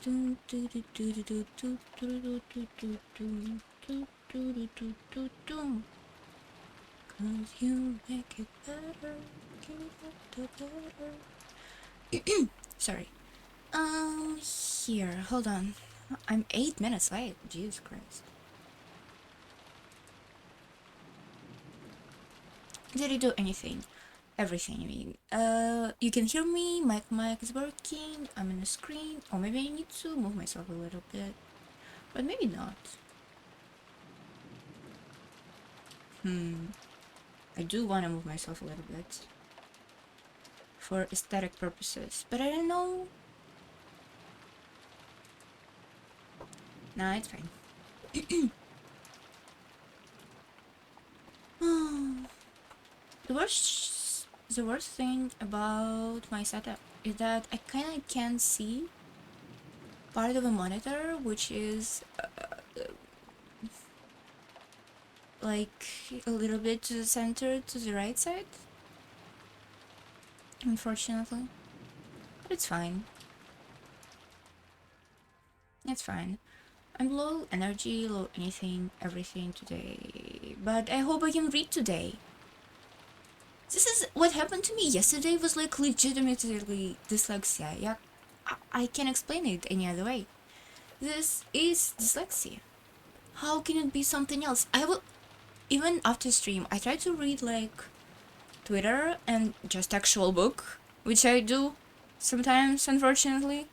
Cause you make it better, give it better. Sorry. Here, hold on. I'm 8 minutes late. Jesus Christ. Did I do anything? Everything, I mean. You can hear me, my mic is working, I'm on the screen, or maybe I need to move myself a little bit, but maybe not. I do want to move myself a little bit for aesthetic purposes, but I don't know. Nah, it's fine. The worst thing about my setup is that I kind of can't see part of a monitor, which is like a little bit to the center, to the right side, unfortunately. But it's fine. It's fine. I'm low energy, low anything, everything today. But I hope I can read today. This is what happened to me yesterday was like legitimately dyslexia. Yeah, I can't explain it any other way. This is dyslexia. How can it be something else? I will, even after stream, I try to read like Twitter and just actual book, which I do sometimes, unfortunately.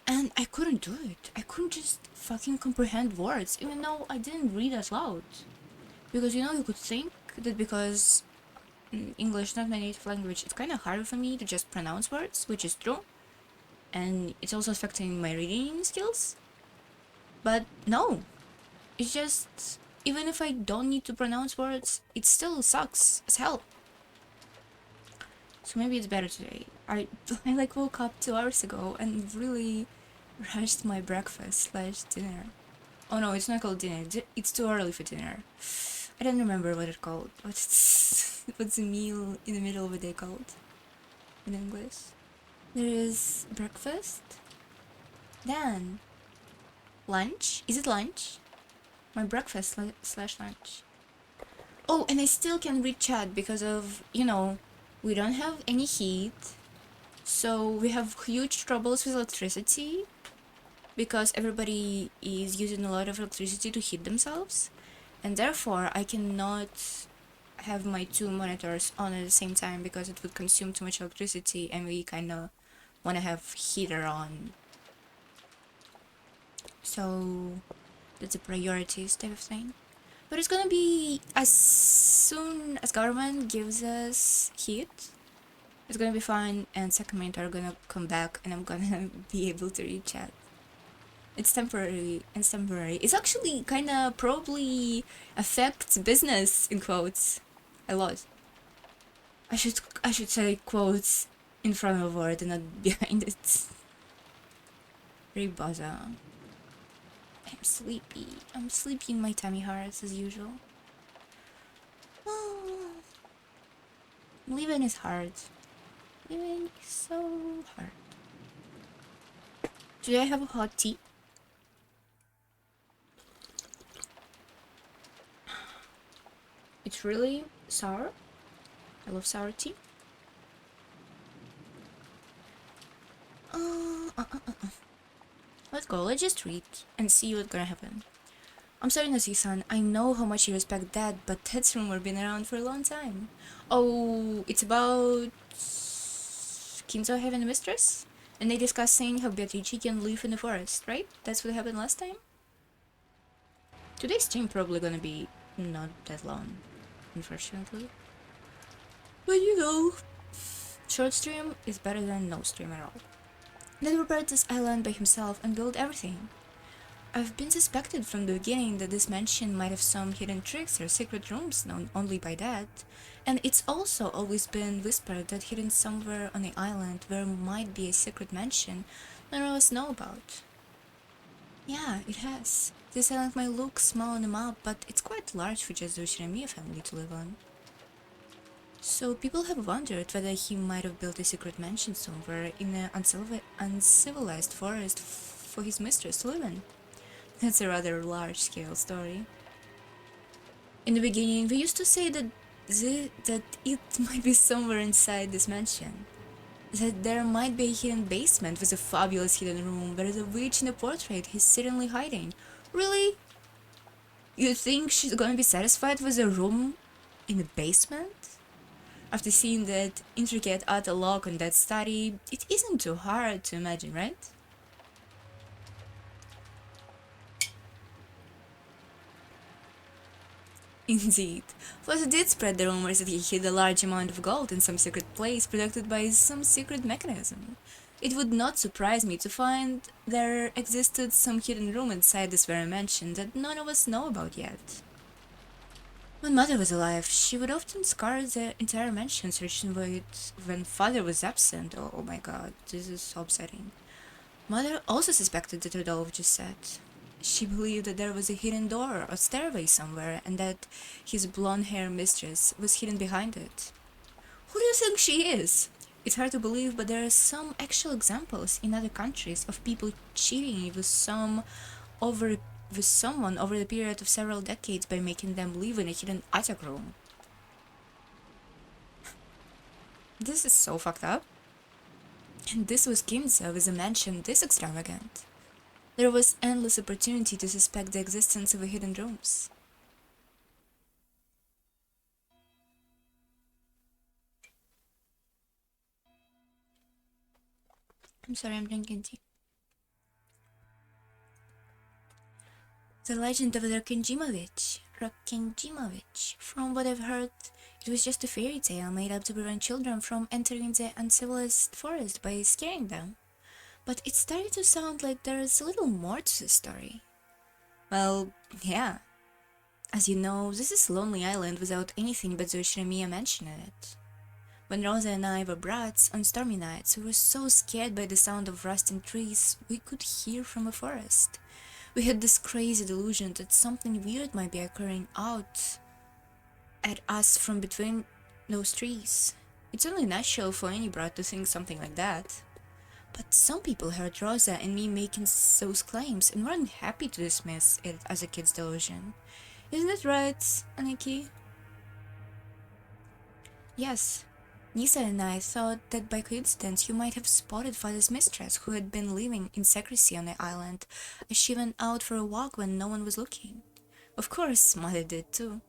And I couldn't do it. I couldn't just fucking comprehend words, even though I didn't read out loud. Because, you know, you could think that because English is not my native language, it's kind of hard for me to just pronounce words, which is true. And it's also affecting my reading skills. But no. It's just, even if I don't need to pronounce words, it still sucks as hell. So maybe it's better today. I like woke up 2 hours ago and really rushed my breakfast / dinner. Oh no, it's not called dinner. It's too early for dinner. I don't remember what it's called. What's the meal in the middle of the day called in English? There is breakfast, then lunch. Is it lunch? My breakfast / lunch. Oh, and I still can read chat because of, you know, we don't have any heat, so we have huge troubles with electricity because everybody is using a lot of electricity to heat themselves, and therefore I cannot have my 2 monitors on at the same time because it would consume too much electricity, and we kind of want to have heater on. So that's a priorities type of thing. But it's gonna be as soon as government gives us heat, it's gonna be fine, and second monitor are gonna come back and I'm gonna be able to read chat. It's temporary. It's actually kinda probably affects business in quotes a lot. I should say quotes in front of a word and not behind it. Very buzzer. I'm sleepy. I'm sleepy in my tummy hurts as usual. Oh, living is hard. Living is so hard. Today I have a hot tea. It's really sour. I love sour tea. Let's go. Let's just read and see what's gonna happen. I'm sorry, Nazi-san. I know how much you respect Dad, but that's rumor been around for a long time. Oh, it's about Kinzo having a mistress? And they discussing how Beatrice can live in the forest, right? That's what happened last time? Today's stream probably gonna be not that long, unfortunately. But you know, short stream is better than no stream at all. Dad prepared this island by himself and built everything. I've been suspected from the beginning that this mansion might have some hidden tricks or secret rooms known only by Dad, and it's also always been whispered that hidden somewhere on the island there might be a secret mansion none of us know about. Yeah, it has. This island might look small on the map, but it's quite large for just the Shinomiya family to live on. So people have wondered whether he might have built a secret mansion somewhere in an uncivilized forest for his mistress to live in. That's a rather large-scale story. In the beginning, we used to say that it might be somewhere inside this mansion. That there might be a hidden basement with a fabulous hidden room where the witch in the portrait is certainly hiding. Really? You think she's gonna be satisfied with a room in the basement? After seeing that intricate outer lock on that study, it isn't too hard to imagine, right? Indeed, Flossy did spread the rumors that he hid a large amount of gold in some secret place protected by some secret mechanism. It would not surprise me to find there existed some hidden room inside this very mansion that none of us know about yet. When Mother was alive, she would often scour the entire mansion searching for it when Father was absent. Oh my god, this is so upsetting. Mother also suspected that Rodolphe just said. She believed that there was a hidden door or stairway somewhere and that his blonde-haired mistress was hidden behind it. Who do you think she is? It's hard to believe, but there are some actual examples in other countries of people cheating over with someone over the period of several decades by making them live in a hidden attic room. This is so fucked up. And this was Ginza with a mansion this extravagant. There was endless opportunity to suspect the existence of hidden rooms. I'm sorry, I'm drinking tea. The legend of the Rakinjimovich. From what I've heard, it was just a fairy tale made up to prevent children from entering the uncivilized forest by scaring them. But it's starting to sound like there's a little more to the story. Well, yeah. As you know, this is a lonely island without anything but the Ushirimiya mansion in it. When Rosa and I were brats on stormy nights, we were so scared by the sound of rusting trees we could hear from a forest. We had this crazy delusion that something weird might be occurring out at us from between those trees. It's only natural for any brat to think something like that. But some people heard Rosa and me making those claims and weren't happy to dismiss it as a kid's delusion. Isn't it right, Aniki? Yes. Nisa and I thought that by coincidence you might have spotted Father's mistress who had been living in secrecy on the island as she went out for a walk when no one was looking. Of course, Mother did too.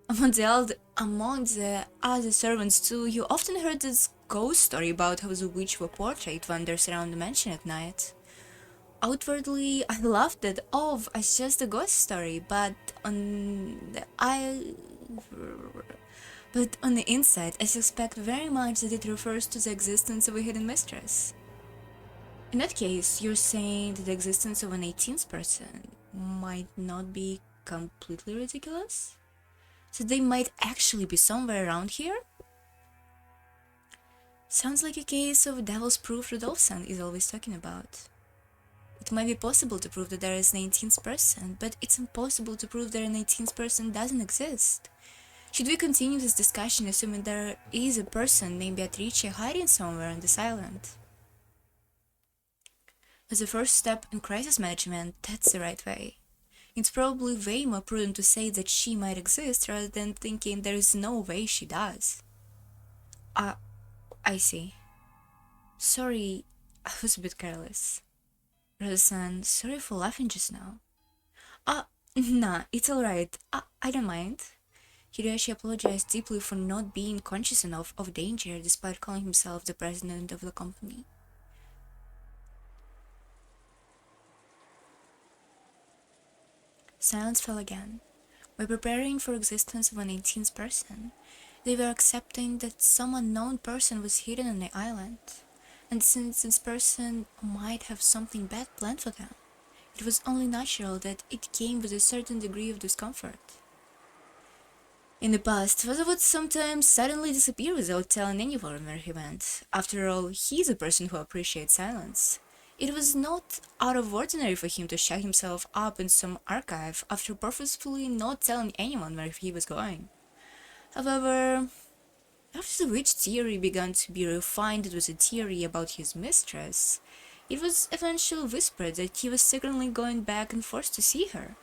Among the other servants too, you often heard this ghost story about how the witch of a portrait wanders around the mansion at night. Outwardly, I laughed it off as just a ghost story, but on the inside, I suspect very much that it refers to the existence of a hidden mistress. In that case, you're saying that the existence of an 18th person might not be completely ridiculous? So they might actually be somewhere around here? Sounds like a case of devil's proof Rodolphson is always talking about. It might be possible to prove that there is an 18th person, but it's impossible to prove that an 18th person doesn't exist. Should we continue this discussion assuming there is a person named Beatrice hiding somewhere on this island? As a first step in crisis management, that's the right way. It's probably way more prudent to say that she might exist rather than thinking there is no way she does. I see. Sorry, I was a bit careless. Rosa-san, sorry for laughing just now. Nah, it's alright. I don't mind. Hideyoshi apologized deeply for not being conscious enough of danger despite calling himself the president of the company. Silence fell again. By preparing for existence of an 18th person, they were accepting that some unknown person was hidden on the island, and since this person might have something bad planned for them, it was only natural that it came with a certain degree of discomfort. In the past, Father would sometimes suddenly disappear without telling anyone where he went. After all, he's a person who appreciates silence. It was not out of ordinary for him to shut himself up in some archive after purposefully not telling anyone where he was going. However, after the witch theory began to be refined with a theory about his mistress, It was eventually whispered that he was secretly going back and forth to see her.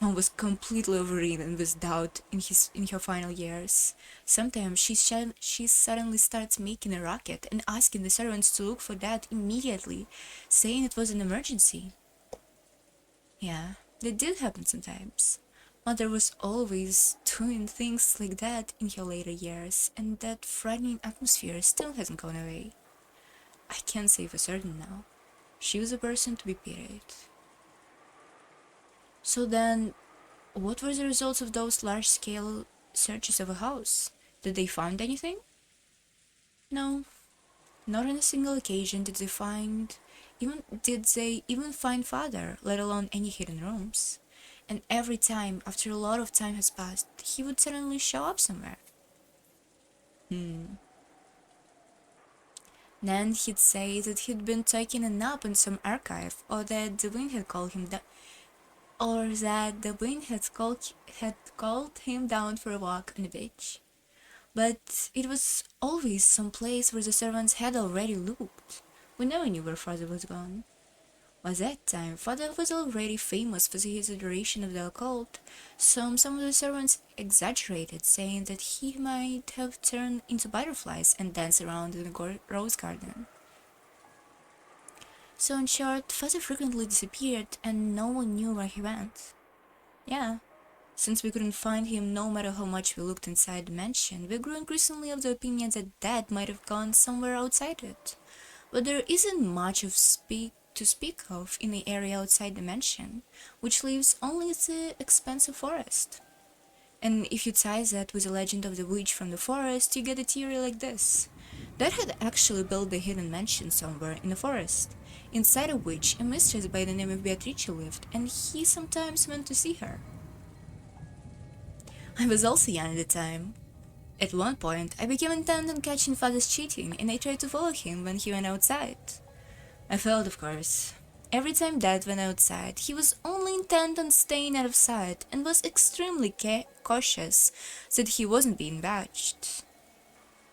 Mom was completely overridden with doubt in her final years. Sometimes she suddenly starts making a racket and asking the servants to look for Dad immediately, saying it was an emergency. Yeah, that did happen sometimes. Mother was always doing things like that in her later years, and that frightening atmosphere still hasn't gone away. I can't say for certain now. She was a person to be pitied. So then, what were the results of those large-scale searches of a house? Did they find anything? No, not on a single occasion did they even find Father, let alone any hidden rooms. And every time, after a lot of time has passed, he would suddenly show up somewhere. Then he'd say that he'd been taking a nap in some archive, or that the wind had called him had called him down for a walk on the beach. But it was always some place where the servants had already looked. We never knew where Father was gone. By that time, Father was already famous for his adoration of the occult, so some of the servants exaggerated, saying that he might have turned into butterflies and danced around in the rose garden. So in short, Father frequently disappeared and no one knew where he went. Yeah, since we couldn't find him no matter how much we looked inside the mansion, we grew increasingly of the opinion that Dad might have gone somewhere outside it. But there isn't much to speak of in the area outside the mansion, which leaves only the expansive forest. And if you tie that with the legend of the witch from the forest, you get a theory like this. Dad had actually built the hidden mansion somewhere in the forest, inside of which a mistress by the name of Beatrice lived, and he sometimes went to see her. I was also young at the time. At one point, I became intent on catching Father's cheating, and I tried to follow him when he went outside. I failed, of course. Every time Dad went outside, he was only intent on staying out of sight and was extremely cautious that he wasn't being watched.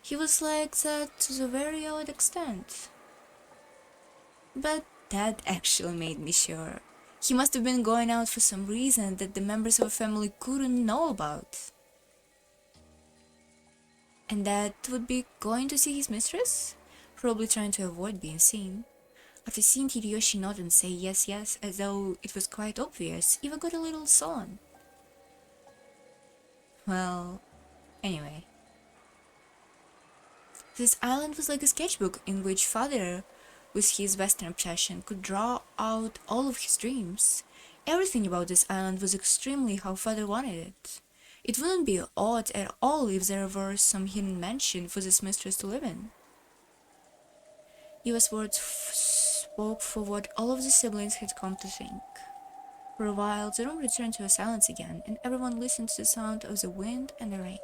He was like that to a very odd extent. But Dad actually made me sure. He must have been going out for some reason that the members of the family couldn't know about. And Dad would be going to see his mistress? Probably trying to avoid being seen. After seeing Hideyoshi nod and say yes, yes, as though it was quite obvious, Eva got a little sullen. Well, anyway. This island was like a sketchbook in which Father, with his Western obsession, could draw out all of his dreams. Everything about this island was extremely how Father wanted it. It wouldn't be odd at all if there were some hidden mansion for this mistress to live in. Eva's words spoke for what all of the siblings had come to think. For a while, the room returned to a silence again, and everyone listened to the sound of the wind and the rain.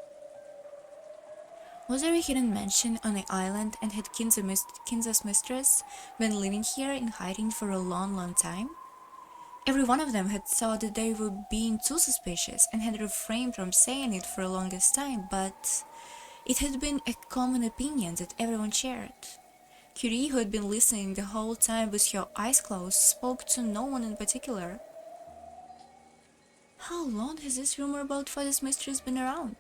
Was there a hidden mansion on the island, and had Kinza's mistress been living here in hiding for a long, long time? Every one of them had thought that they were being too suspicious and had refrained from saying it for the longest time, but it had been a common opinion that everyone shared. Curie, who had been listening the whole time with her eyes closed, spoke to no one in particular. How long has this rumor about Father's mistress been around?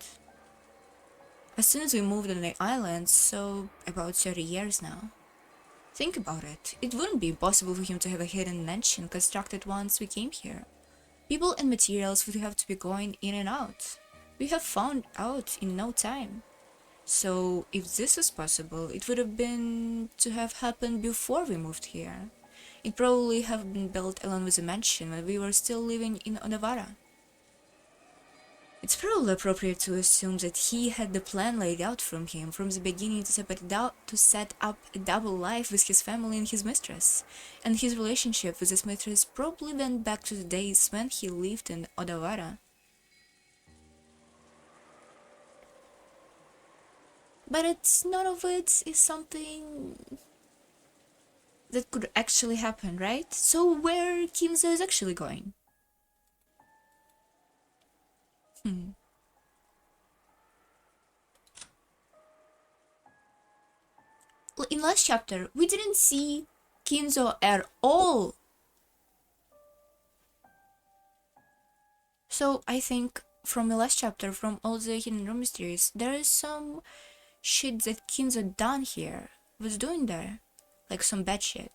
As soon as we moved on the island, so about 30 years now. Think about it. It wouldn't be impossible for him to have a hidden mansion constructed once we came here. People and materials would have to be going in and out. We have found out in no time. So, if this was possible, it would have been to have happened before we moved here. It probably have been built along with the mansion when we were still living in Odawara. It's probably appropriate to assume that he had the plan laid out from him from the beginning to set up a double life with his family and his mistress, and his relationship with his mistress probably went back to the days when he lived in Odawara. But none of it is something that could actually happen, right? So where Kimzo is actually going? In last chapter, we didn't see Kinzo at all. So I think from the last chapter, from all the hidden room mysteries, there is some shit that Kinzo down here was doing there. Like some bad shit.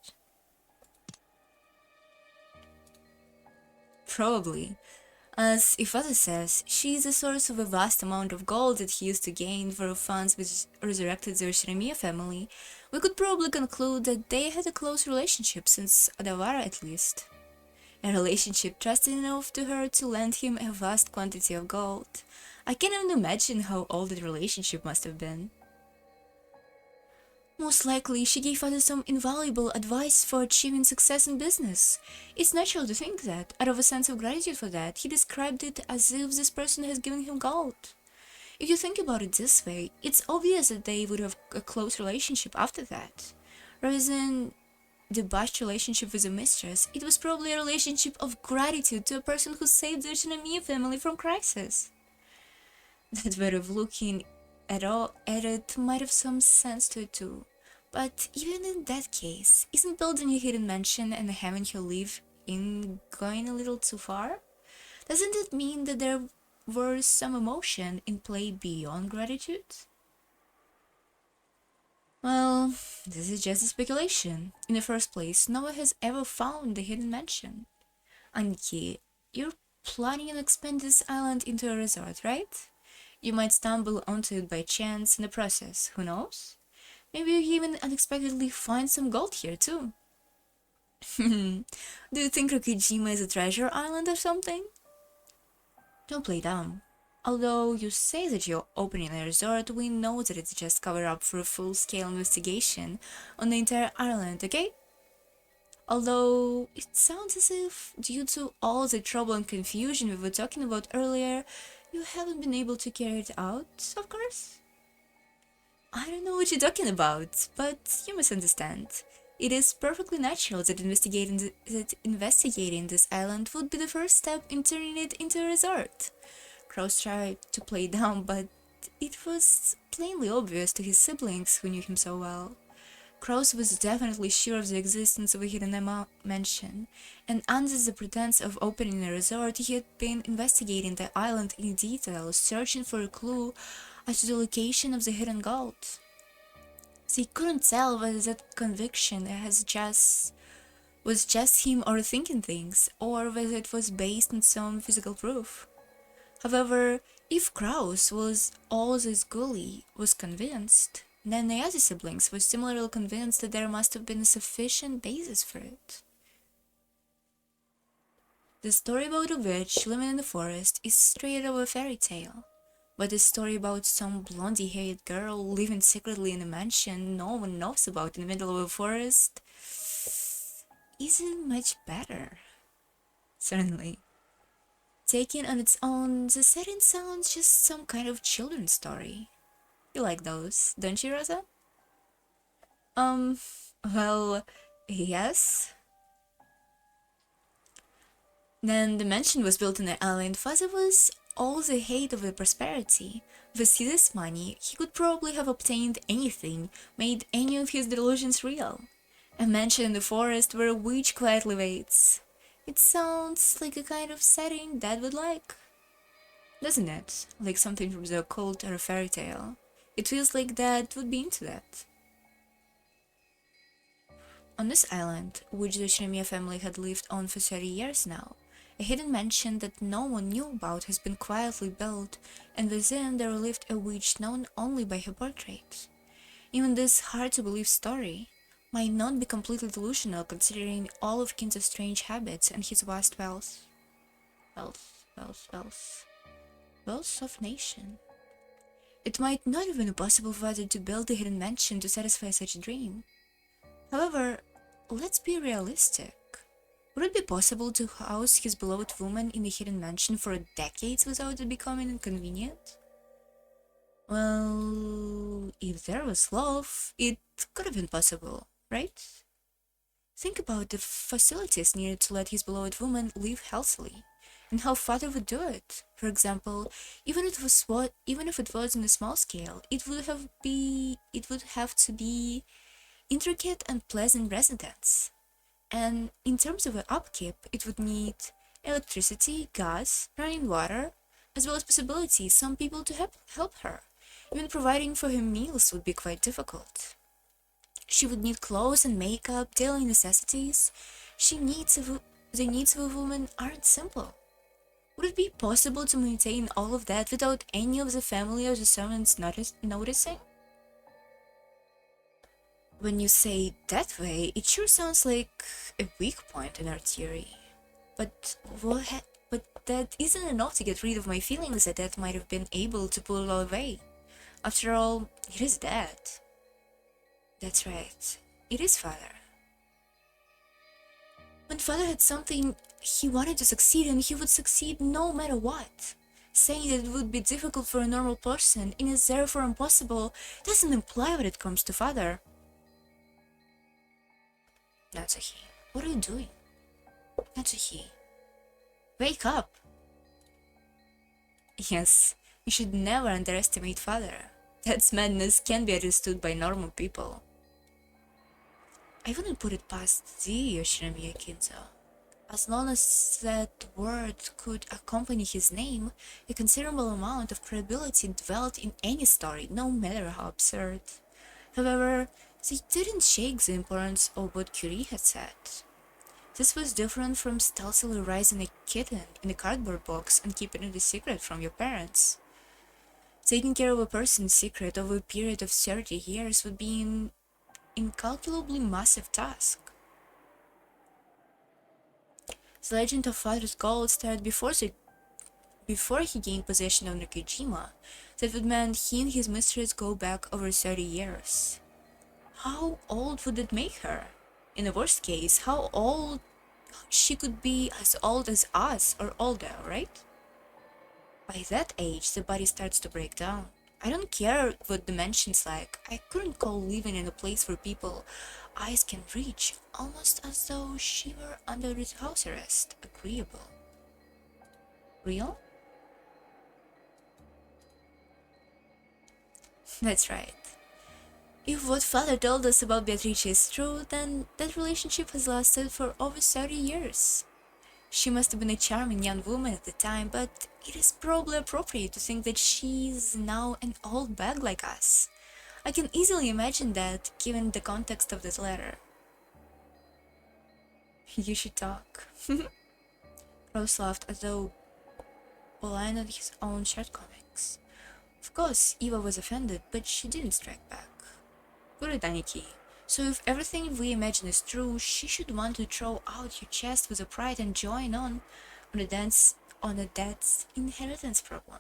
Probably. As Ifada says, she is the source of a vast amount of gold that he used to gain for funds which resurrected the Shiremiya family. We could probably conclude that they had a close relationship, since Adawara at least. A relationship trusted enough to her to lend him a vast quantity of gold. I can't even imagine how old that relationship must have been. Most likely, she gave others some invaluable advice for achieving success in business. It's natural to think that, out of a sense of gratitude for that, he described it as if this person has given him gold. If you think about it this way, it's obvious that they would have a close relationship after that. Rather than debauched relationship with a mistress, it was probably a relationship of gratitude to a person who saved the Shinomiya family from crisis. That way of looking at it might have some sense to it too. But even in that case, isn't building a hidden mansion and having her live in going a little too far? Doesn't it mean that there was some emotion in play beyond gratitude? Well, this is just a speculation. In the first place, no one has ever found the hidden mansion. Anki, you're planning to expand this island into a resort, right? You might stumble onto it by chance in the process, who knows? Maybe you even unexpectedly find some gold here too. Do you think Rokijima is a treasure island or something? Don't play dumb. Although you say that you're opening a resort, we know that it's just cover up for a full-scale investigation on the entire island, okay? Although it sounds as if, due to all the trouble and confusion we were talking about earlier, you haven't been able to carry it out, of course? I don't know what you're talking about, but you must understand. It is perfectly natural that investigating this island would be the first step in turning it into a resort. Kraus tried to play down, but it was plainly obvious to his siblings who knew him so well. Kraus was definitely sure of the existence of a hidden mansion, and under the pretense of opening a resort, he had been investigating the island in detail, searching for a clue as to the location of the hidden gold. They couldn't tell whether that conviction was just him overthinking things, or whether it was based on some physical proof. However, if Kraus was all this gully was convinced, then the other siblings were similarly convinced that there must have been a sufficient basis for it. The story about a witch living in the forest is straight out of a fairy tale, but the story about some blondie-haired girl living secretly in a mansion no one knows about in the middle of a forest isn't much better. Certainly. Taken on its own, the setting sounds just some kind of children's story. You like those, don't you, Rosa? Well, yes. Then the mansion was built in the island, Faza was all the hate of the prosperity. With this money, he could probably have obtained anything, made any of his delusions real. A mansion in the forest where a witch quietly waits. It sounds like a kind of setting Dad would like. Doesn't it? Like something from the occult or a fairy tale. It feels like Dad would be into that. On this island, which the Shiremiya family had lived on for 30 years now, a hidden mansion that no one knew about has been quietly built, and within there lived a witch known only by her portrait. Even this hard-to-believe story might not be completely delusional considering all of Kinzo's strange habits and his vast wealth. Wealth of nation. It might not have been possible for Father to build a hidden mansion to satisfy such a dream. However, let's be realistic. Would it be possible to house his beloved woman in a hidden mansion for decades without it becoming inconvenient? Well, if there was love, it could have been possible, right? Think about the facilities needed to let his beloved woman live healthily, and how Father would do it. For example, even if it was on a small scale, it would have to be intricate and pleasant residence. And in terms of the upkeep, it would need electricity, gas, running water, as well as possibility some people to help her. Even providing for her meals would be quite difficult. She would need clothes and makeup, daily necessities. The needs of a woman aren't simple. Would it be possible to maintain all of that without any of the family or the servants noticing? When you say that way, it sure sounds like a weak point in our theory. But but that isn't enough to get rid of my feelings that Dad might have been able to pull it all away. After all, it is Dad. That's right. It is Father. When Father had something he wanted to succeed in, he would succeed no matter what. Saying that it would be difficult for a normal person and is therefore impossible doesn't imply what it comes to Father. Natsuki, what are you doing? Natsuki, wake up! Yes, you should never underestimate Father. That's madness can be understood by normal people. I wouldn't put it past thee, Yoshiramiya Kinzo. As long as that word could accompany his name, a considerable amount of credibility developed in any story, no matter how absurd. However, they didn't shake the importance of what Curie had said. This was different from stealthily raising a kitten in a cardboard box and keeping it a secret from your parents. Taking care of a person's secret over a period of 30 years would be an incalculably massive task. The legend of Father's Gold started before he gained possession of Nakajima. That would mean he and his mistress go back over 30 years. How old would it make her? In the worst case, how old she could be as old as us or older, right? By that age, the body starts to break down. I don't care what dimension's like. I couldn't call living in a place where people eyes can reach, almost as though she were under house arrest, agreeable. Real? That's right. If what Father told us about Beatrice is true, then that relationship has lasted for over 30 years. She must have been a charming young woman at the time, but it is probably appropriate to think that she's now an old bag like us. I can easily imagine that, given the context of this letter. You should talk. Rose laughed as though belying his own shortcomings. Of course, Eva was offended, but she didn't strike back. Good, Aniki. So if everything we imagine is true, she should want to throw out her chest with a pride and join on a dad's inheritance problem.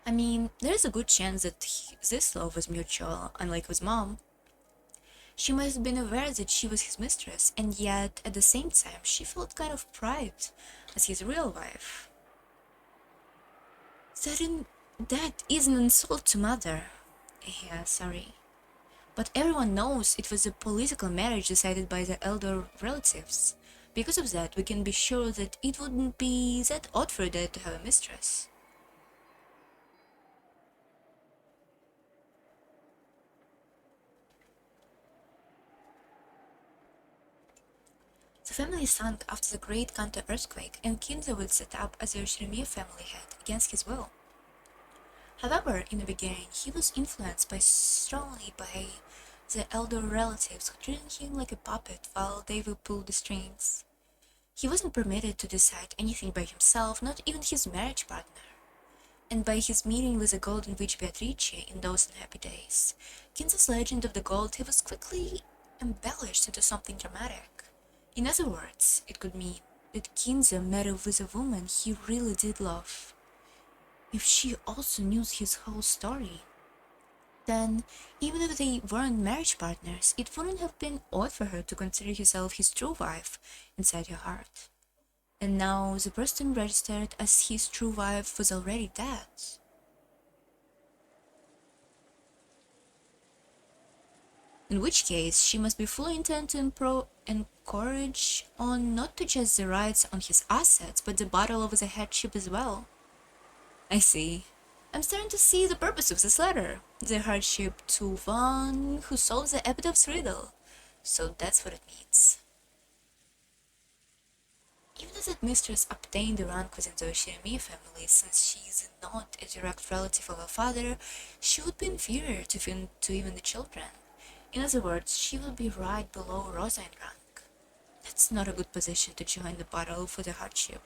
I mean, there's a good chance that this love was mutual, unlike his mom. She must have been aware that she was his mistress, and yet, at the same time, she felt kind of pride as his real wife. That is an insult to Mother. Yeah, sorry. But everyone knows it was a political marriage decided by the elder relatives. Because of that, we can be sure that it wouldn't be that odd for Dad to have a mistress. The family sunk after the Great Kanto earthquake, and Kinzo was set up as the Yoshimiya family head against his will. However, in the beginning, he was influenced strongly by the elder relatives who treated him like a puppet while they would pull the strings. He wasn't permitted to decide anything by himself, not even his marriage partner. And by his meeting with the Golden Witch Beatrice in those unhappy days, Kinzo's legend of the gold was quickly embellished into something dramatic. In other words, it could mean that Kinzo met up with a woman he really did love. If she also knew his whole story, then even if they weren't marriage partners, it wouldn't have been odd for her to consider herself his true wife inside her heart. And now the person registered as his true wife was already dead. In which case, she must be fully intent to encourage on not to just the rights on his assets, but the battle over the headship as well. I see. I'm starting to see the purpose of this letter. The hardship to one who solves the epitaph's riddle. So that's what it means. Even as that mistress obtained the rank within the Shiremiya family, since she is not a direct relative of her father, she would be inferior to even the children. In other words, she would be right below Rosa in rank. That's not a good position to join the battle for the hardship.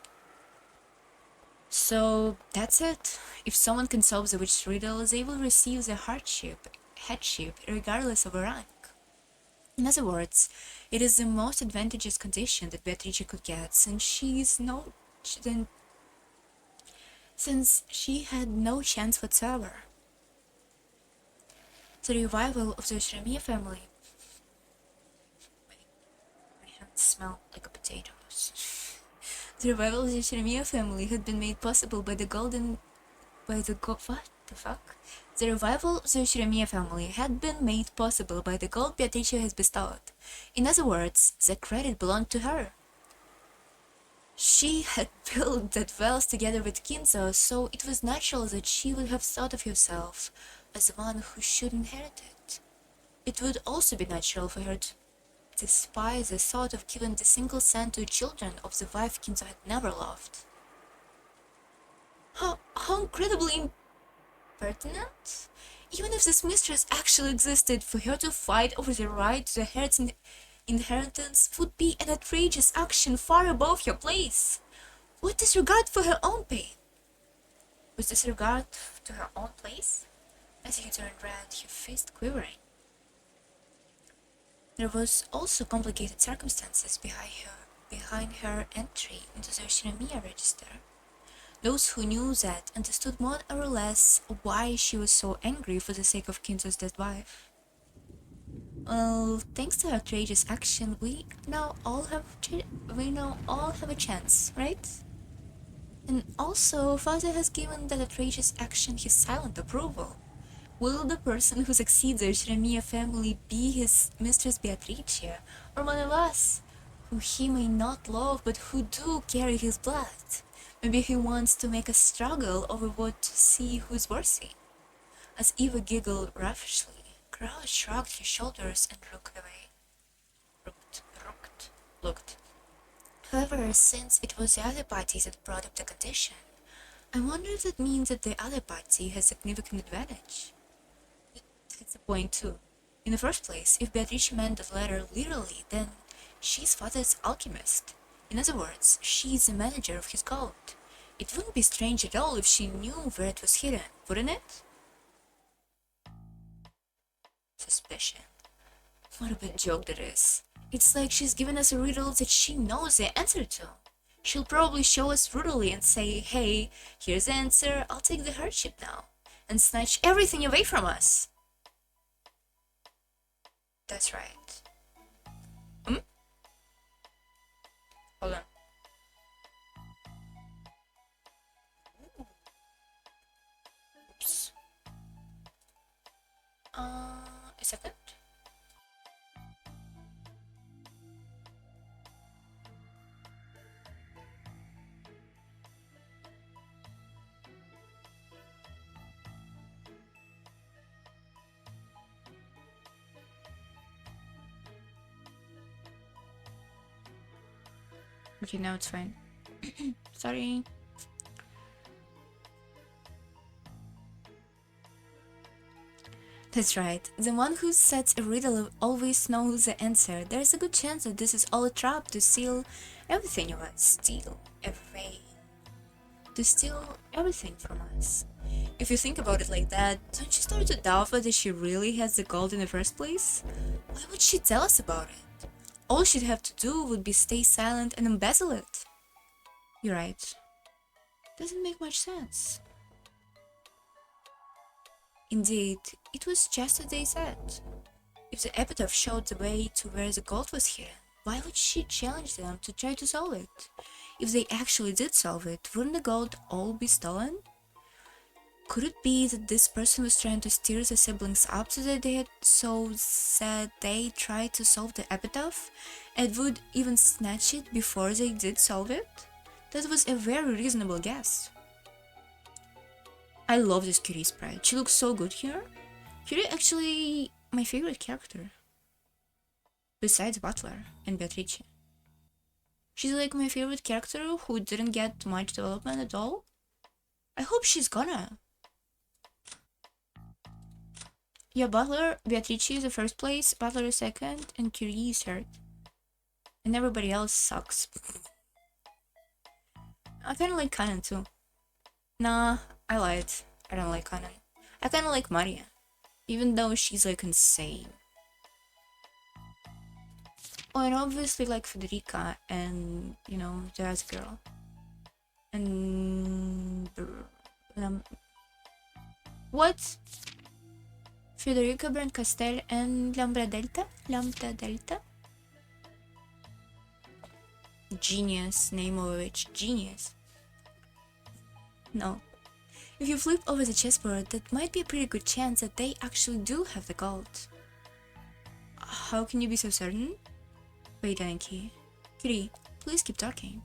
So that's it. If someone can solve the witch riddle, they will receive the headship, regardless of rank. In other words, it is the most advantageous condition that Beatrice could get, since she had no chance whatsoever. The revival of the Shiremiya family. My hands smell like a potato. The revival of the Shiremiya family had been made possible by the what the fuck? The revival of the Shiremiya family had been made possible by the gold Beatrice has bestowed. In other words, the credit belonged to her. She had built that wealth together with Kinzo, so it was natural that she would have thought of herself as the one who should inherit it. It would also be natural for her to despise the thought of giving the single cent to children of the wife Kinzo had never loved. How incredibly impertinent! Even if this mistress actually existed, for her to fight over the right to the heir's inheritance would be an outrageous action far above her place. What disregard for her own pain? Was disregard to her own place? As he turned red, her fist quivering. There was also complicated circumstances behind her entry into the Shiremiya register. Those who knew that understood more or less why she was so angry for the sake of Kinzo's dead wife. Well, thanks to her outrageous action, we now all have a chance, right? And also, Father has given that outrageous action his silent approval. Will the person who succeeds the Shiremiya family be his mistress Beatrice, or one of us, who he may not love but who do carry his blood? Maybe he wants to make a struggle over what to see who's worthy. As Eva giggled ravishly, Carl shrugged his shoulders and looked away. Looked. However, since it was the other party that brought up the condition, I wonder if that means that the other party has significant advantage. That's the point too. In the first place, if Beatrice meant the letter literally, then she's father's alchemist. In other words, she's the manager of his gold. It wouldn't be strange at all if she knew where it was hidden, wouldn't it? Suspicion. What a bad joke that is. It's like she's given us a riddle that she knows the answer to. She'll probably show us brutally and say, hey, here's the answer, I'll take the hardship now, and snatch everything away from us. That's right. Hold on. Oops. A second. Okay, now it's fine. Sorry. That's right. The one who sets a riddle always knows the answer. There's a good chance that this is all a trap to steal everything of us. To steal everything from us. If you think about it like that, don't you start to doubt whether she really has the gold in the first place? Why would she tell us about it? All she'd have to do would be stay silent and embezzle it. You're right. Doesn't make much sense. Indeed, it was just as they said. If the epitaph showed the way to where the gold was hidden, why would she challenge them to try to solve it? If they actually did solve it, wouldn't the gold all be stolen? Could it be that this person was trying to steer the siblings up so that they tried to solve the epitaph and would even snatch it before they did solve it? That was a very reasonable guess. I love this Curie sprite. She looks so good here. Curie actually my favorite character. Besides Butler and Beatrice. She's like my favorite character who didn't get much development at all. I hope she's gonna. Yeah, Butler, Beatrice is the first place, Butler is second, and Curie is third. And everybody else sucks. I kinda like Kanan too. Nah, I lied. I don't like Kanan. I kinda like Maria. Even though she's like insane. Oh, and obviously like Federica and, you know, Jazz Girl. And... what? Federica Brand-Castell and Lambda Delta? Lambda Delta? Genius, name of which genius. No. If you flip over the chessboard, that might be a pretty good chance that they actually do have the gold. How can you be so certain? Wait, Anki. Curie, please keep talking.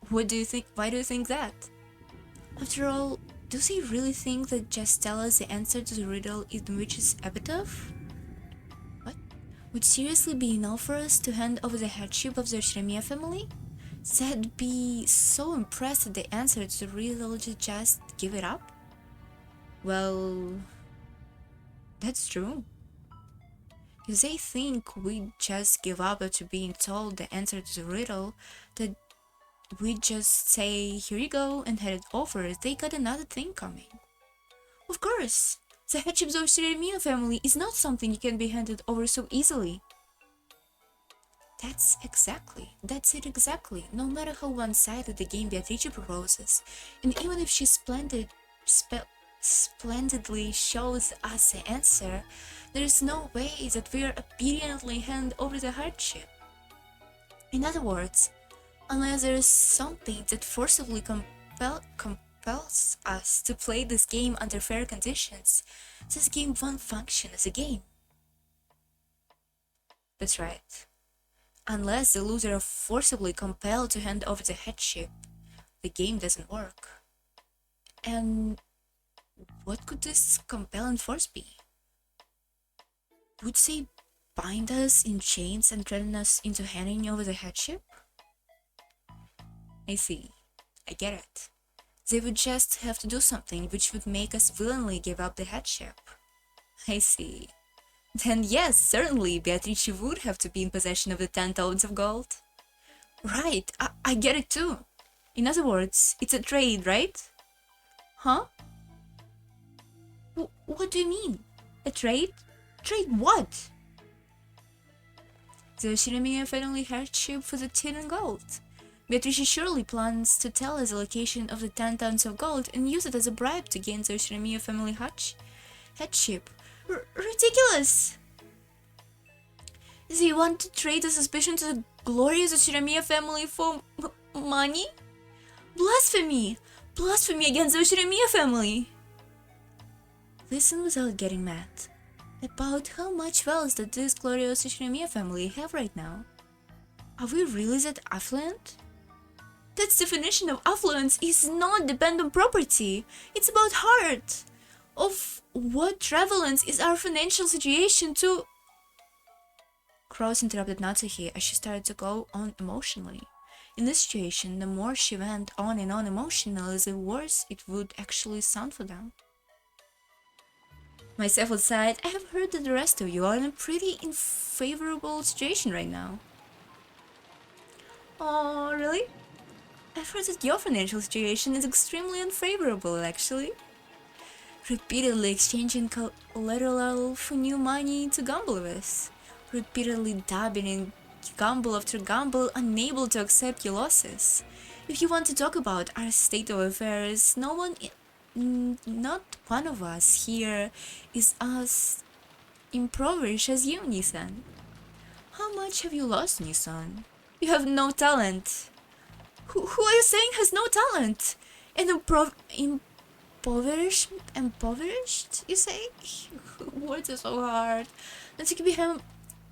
What do you think? Why do you think that? After all, do they really think that just tell us the answer to the riddle in Witch's epitaph? What? Would seriously be enough for us to hand over the headship of the Shremia family? They'd be so impressed at the answer to the riddle to just give it up? Well, that's true. If they think we'd just give up after being told the answer to the riddle, that we'd just say, here you go, and head it over, they got another thing coming. Of course, the headship of the Shremia family is not something you can be handed over so easily. That's it exactly. No matter how one-sided the game Beatrice proposes, and even if she splendidly shows us the answer, there is no way that we are obediently hand over the hardship. In other words, unless there is something that forcibly compels us to play this game under fair conditions, this game won't function as a game. That's right. Unless the loser are forcibly compelled to hand over the headship, the game doesn't work. And what could this compel and force be? Would they bind us in chains and threaten us into handing over the headship? I see. I get it. They would just have to do something which would make us willingly give up the headship. I see. Then yes, certainly, Beatrice would have to be in possession of the 10 tons of gold. Right, I get it too. In other words, it's a trade, right? Huh? What do you mean? A trade? Trade what? The Shremia family headship for the tin and gold. Beatrice surely plans to tell us the location of the 10 tons of gold and use it as a bribe to gain the Shremia family headship. Ridiculous! They want to trade the suspicion to the glorious Shremia family for money? Blasphemy! Blasphemy against the Shremia family! Listen without getting mad. About how much wealth does this glorious Shremia family have right now? Are we really that affluent? That definition of affluence is not dependent property. It's about heart. Of what relevance is our financial situation to... Cross interrupted Natsuhi as she started to go on emotionally. In this situation, the more she went on and on emotionally, the worse it would actually sound for them. Myself aside, I have heard that the rest of you are in a pretty unfavorable situation right now. Oh, really? I've heard that your financial situation is extremely unfavorable, actually. Repeatedly exchanging collateral for new money to gamble with. Repeatedly dabbing in gamble after gamble, unable to accept your losses. If you want to talk about our state of affairs, not one of us here is as impoverished as you, Nissan. How much have you lost, Nissan? You have no talent. Who are you saying has no talent? And impoverished, you say? Words are so hard. Let's become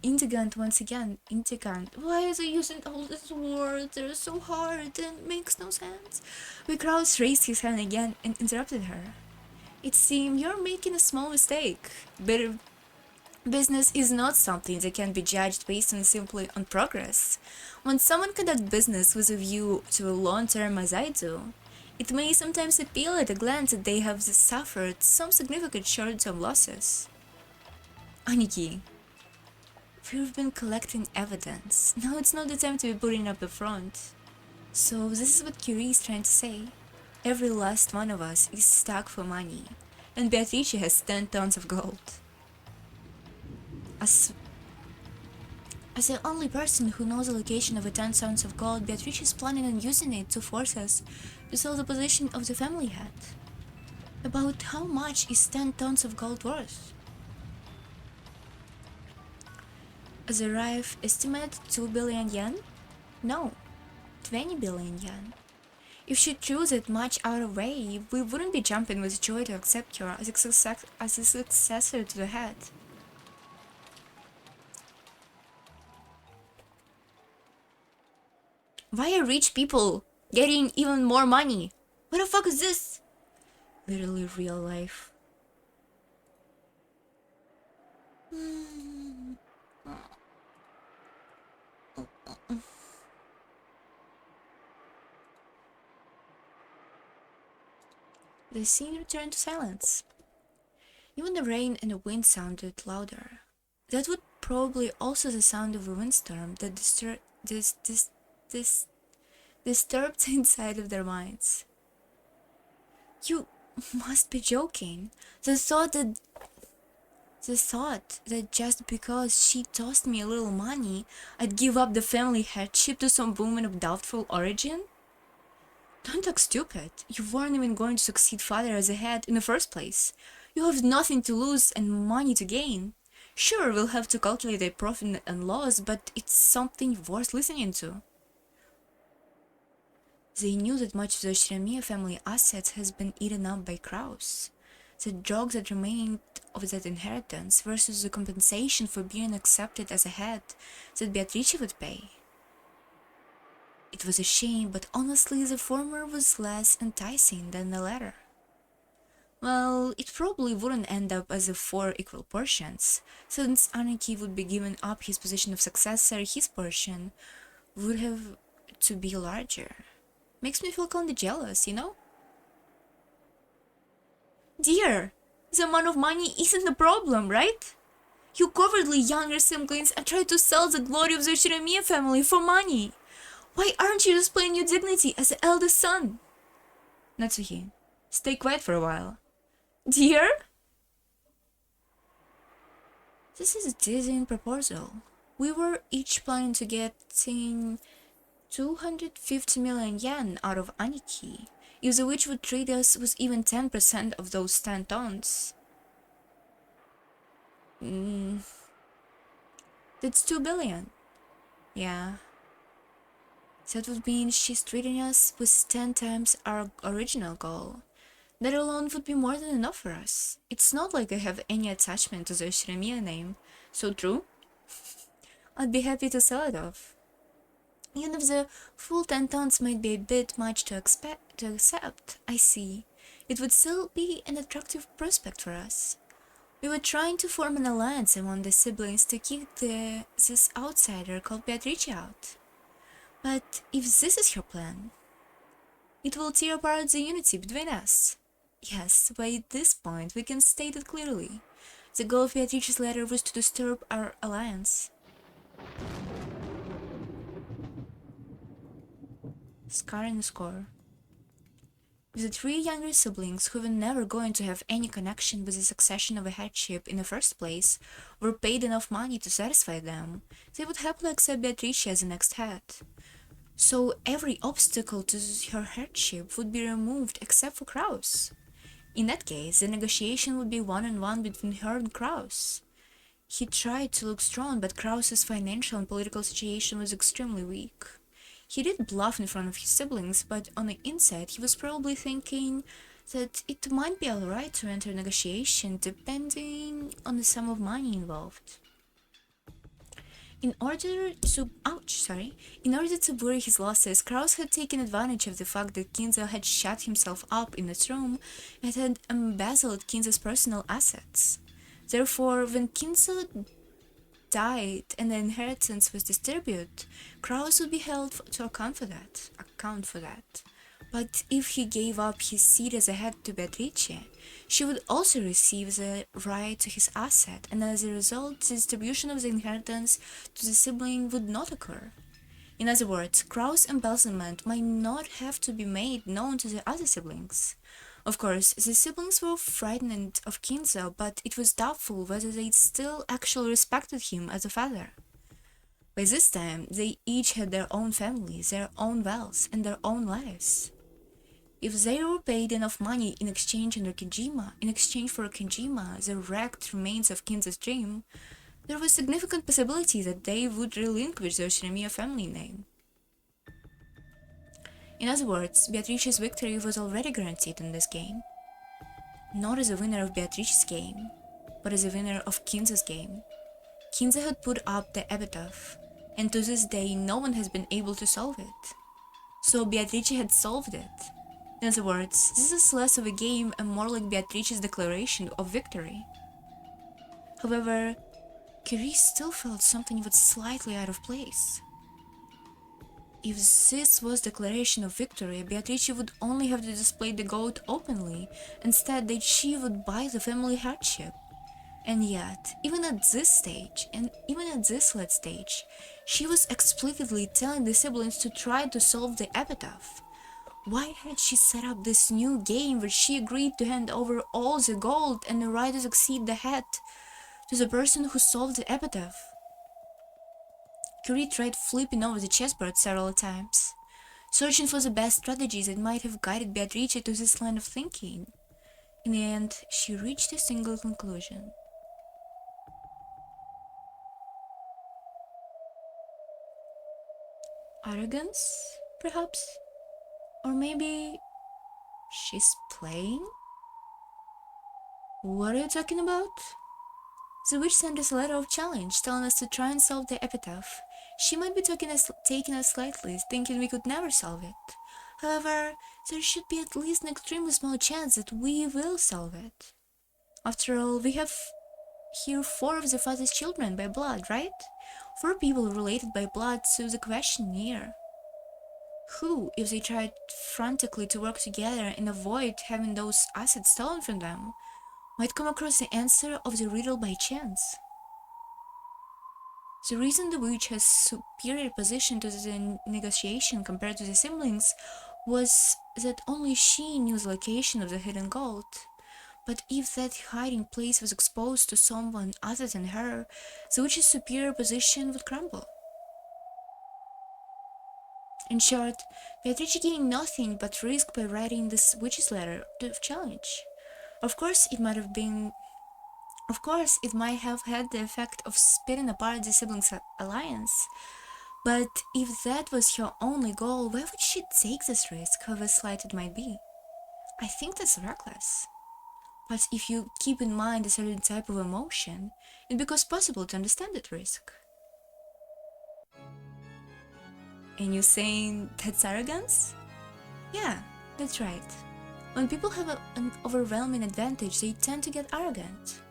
indigent once again. Indigent. Why is he using all these words? They're so hard and makes no sense. Kraus raised his hand again and interrupted her. It seems you're making a small mistake. Better business is not something that can be judged based on simply on progress. When someone conducts business with a view to a long term as I do, it may sometimes appear at a glance that they have suffered some significant short term losses. Aniki, we've been collecting evidence. Now it's not the time to be putting up the front. So this is what Curie is trying to say. Every last one of us is stuck for money, and Beatrice has 10 tons of gold. As As the only person who knows the location of the 10 tons of gold, Beatrice is planning on using it to force us to sell the position of the family hat. About how much is 10 tons of gold worth? As a rough estimate, 2 billion yen? No, 20 billion yen. If she threw that much out of way, we wouldn't be jumping with joy to accept her as a successor to the head. Why are rich people getting even more money? What the fuck is this? Literally real life. The scene returned to silence. Even the rain and the wind sounded louder. That would probably also the sound of a windstorm that disturbed the inside of their minds. You must be joking. The thought that just because she tossed me a little money, I'd give up the family headship to some woman of doubtful origin? Don't look stupid. You weren't even going to succeed father as a head in the first place. You have nothing to lose and money to gain. Sure, we'll have to calculate the profit and loss, but it's something worth listening to. They knew that much of the Shiremiya family assets has been eaten up by crows. The drug that remained of that inheritance versus the compensation for being accepted as a head that Beatrice would pay. It was a shame, but honestly the former was less enticing than the latter. Well, it probably wouldn't end up as a 4 equal portions, since Aniki would be giving up his position of successor, his portion would have to be larger. Makes me feel kinda jealous, you know? Dear, the amount of money isn't the problem, right? You cowardly younger siblings and tried to sell the glory of the Shiremiya family for money. Why aren't you displaying your dignity as the eldest son? Natsuhi, stay quiet for a while. Dear? This is a dizzying proposal. We were each planning to get 250 million yen out of Aniki, if the witch would trade us with even 10% of those 10 tons. That's 2 billion. Yeah. That would mean she's treating us with 10 times our original goal. That alone would be more than enough for us. It's not like I have any attachment to the Shiremiya name. So true? I'd be happy to sell it off. Even if the full 10 tons might be a bit much to accept, I see. It would still be an attractive prospect for us. We were trying to form an alliance among the siblings to kick this outsider called Beatrice out. But if this is her plan, it will tear apart the unity between us. Yes, by this point we can state it clearly. The goal of Beatrice's letter was to disturb our alliance. Scar and Score. If the 3 younger siblings, who were never going to have any connection with the succession of a headship in the first place, were paid enough money to satisfy them, they would happily accept Beatrice as the next head. So every obstacle to her headship would be removed except for Kraus. In that case, the negotiation would be one-on-one between her and Kraus. He tried to look strong, but Kraus's financial and political situation was extremely weak. He did bluff in front of his siblings, but on the inside he was probably thinking that it might be alright to enter negotiation depending on the sum of money involved. In order to bury his losses, Kraus had taken advantage of the fact that Kinzo had shut himself up in his room and had embezzled Kinzo's personal assets. Therefore, when Kinzo died and the inheritance was distributed, Kraus would be held to account for that. But if he gave up his seat as a head to Beatrice, she would also receive the right to his asset, and as a result, the distribution of the inheritance to the sibling would not occur. In other words, Kraus' embezzlement might not have to be made known to the other siblings. Of course, the siblings were frightened of Kinzo, but it was doubtful whether they still actually respected him as a father. By this time, they each had their own families, their own wealth, and their own lives. If they were paid enough money in exchange for Kenjima, the wrecked remains of Kinzo's dream, there was significant possibility that they would relinquish their Shiremiya family name. In other words, Beatrice's victory was already guaranteed in this game. Not as a winner of Beatrice's game, but as a winner of Kinzo's game. Kinzo had put up the epitaph, and to this day no one has been able to solve it. So Beatrice had solved it. In other words, this is less of a game and more like Beatrice's declaration of victory. However, Curie still felt something was slightly out of place. If this was declaration of victory, Beatrice would only have to display the goat openly, instead that she would buy the family hardship. And yet, even at this late stage, she was explicitly telling the siblings to try to solve the epitaph. Why had she set up this new game where she agreed to hand over all the gold and the right to succeed the head to the person who solved the epitaph? Curie tried flipping over the chessboard several times, searching for the best strategies that might have guided Beatrice to this line of thinking. In the end, she reached a single conclusion. Arrogance, perhaps? Or maybe she's playing? What are you talking about? The witch sent us a letter of challenge, telling us to try and solve the epitaph. She might be taking us lightly, thinking we could never solve it. However, there should be at least an extremely small chance that we will solve it. After all, we have here 4 of the father's children by blood, right? 4 people related by blood, so the question here: who, if they tried frantically to work together and avoid having those assets stolen from them, might come across the answer of the riddle by chance? The reason the witch has superior position to the negotiation compared to the siblings was that only she knew the location of the hidden gold. But if that hiding place was exposed to someone other than her, the witch's superior position would crumble. In short, Beatrice gained nothing but risk by writing this witch's letter of challenge. Of course, it might have had the effect of splitting apart the siblings' alliance, but if that was her only goal, why would she take this risk, however slight it might be? I think that's reckless. But if you keep in mind a certain type of emotion, it becomes possible to understand that risk. And you're saying that's arrogance? Yeah, that's right. When people have an overwhelming advantage, they tend to get arrogant.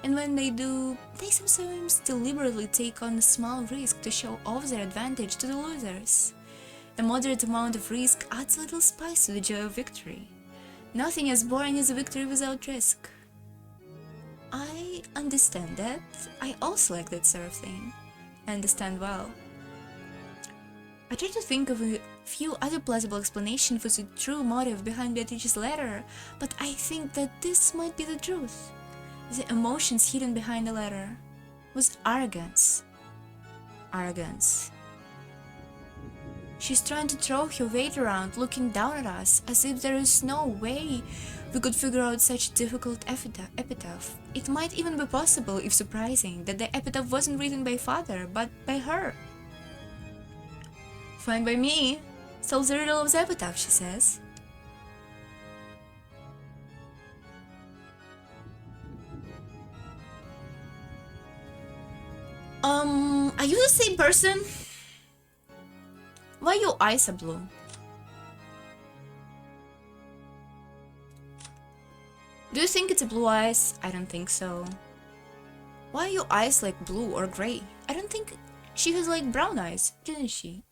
And when they do, they sometimes deliberately take on a small risk to show off their advantage to the losers. A moderate amount of risk adds a little spice to the joy of victory. Nothing as boring as a victory without risk. I understand that. I also like that sort of thing. I understand well. I try to think of a few other plausible explanations for the true motive behind Beatrice's letter, but I think that this might be the truth. The emotions hidden behind the letter was arrogance. Arrogance. She's trying to throw her weight around, looking down at us, as if there is no way we could figure out such a difficult epitaph. It might even be possible, if surprising, that the epitaph wasn't written by father, but by her. Fine by me. Solves the riddle of the epitaph, she says. Are you the same person? Why your eyes are blue? Do you think it's a blue eyes? I don't think so. Why are your eyes like blue or gray? I don't think she has like brown eyes, didn't she?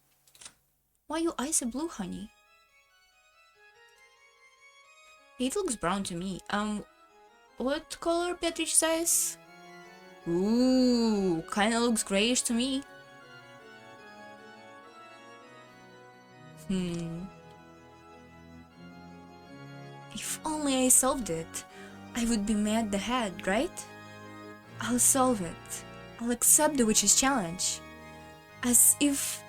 Why your eyes are blue, honey? It looks brown to me. What color Beatrice's eyes? Ooh, kinda looks grayish to me. If only I solved it, I would be mad the head, right? I'll solve it. I'll accept the witch's challenge. As if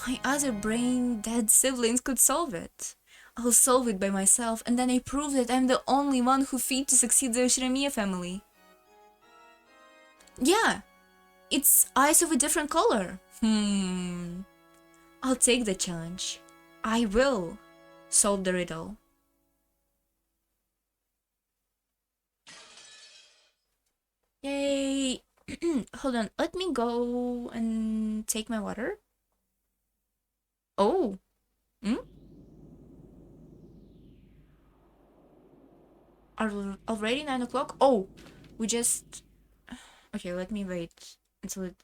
my other brain dead siblings could solve it. I'll solve it by myself, and then I prove that I'm the only one who fit to succeed the Shinomiya family. Yeah, it's eyes of a different color. I'll take the challenge. I will solve the riddle. Yay! Hold on, let me go and take my water. Oh. Already 9 o'clock? Oh, we just... Okay, let me wait until it...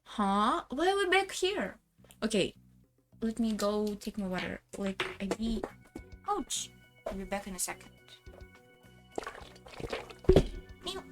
Huh? Why are we back here? Okay, let me go take my water. Like, Ouch! I'll be back in a second. Meow.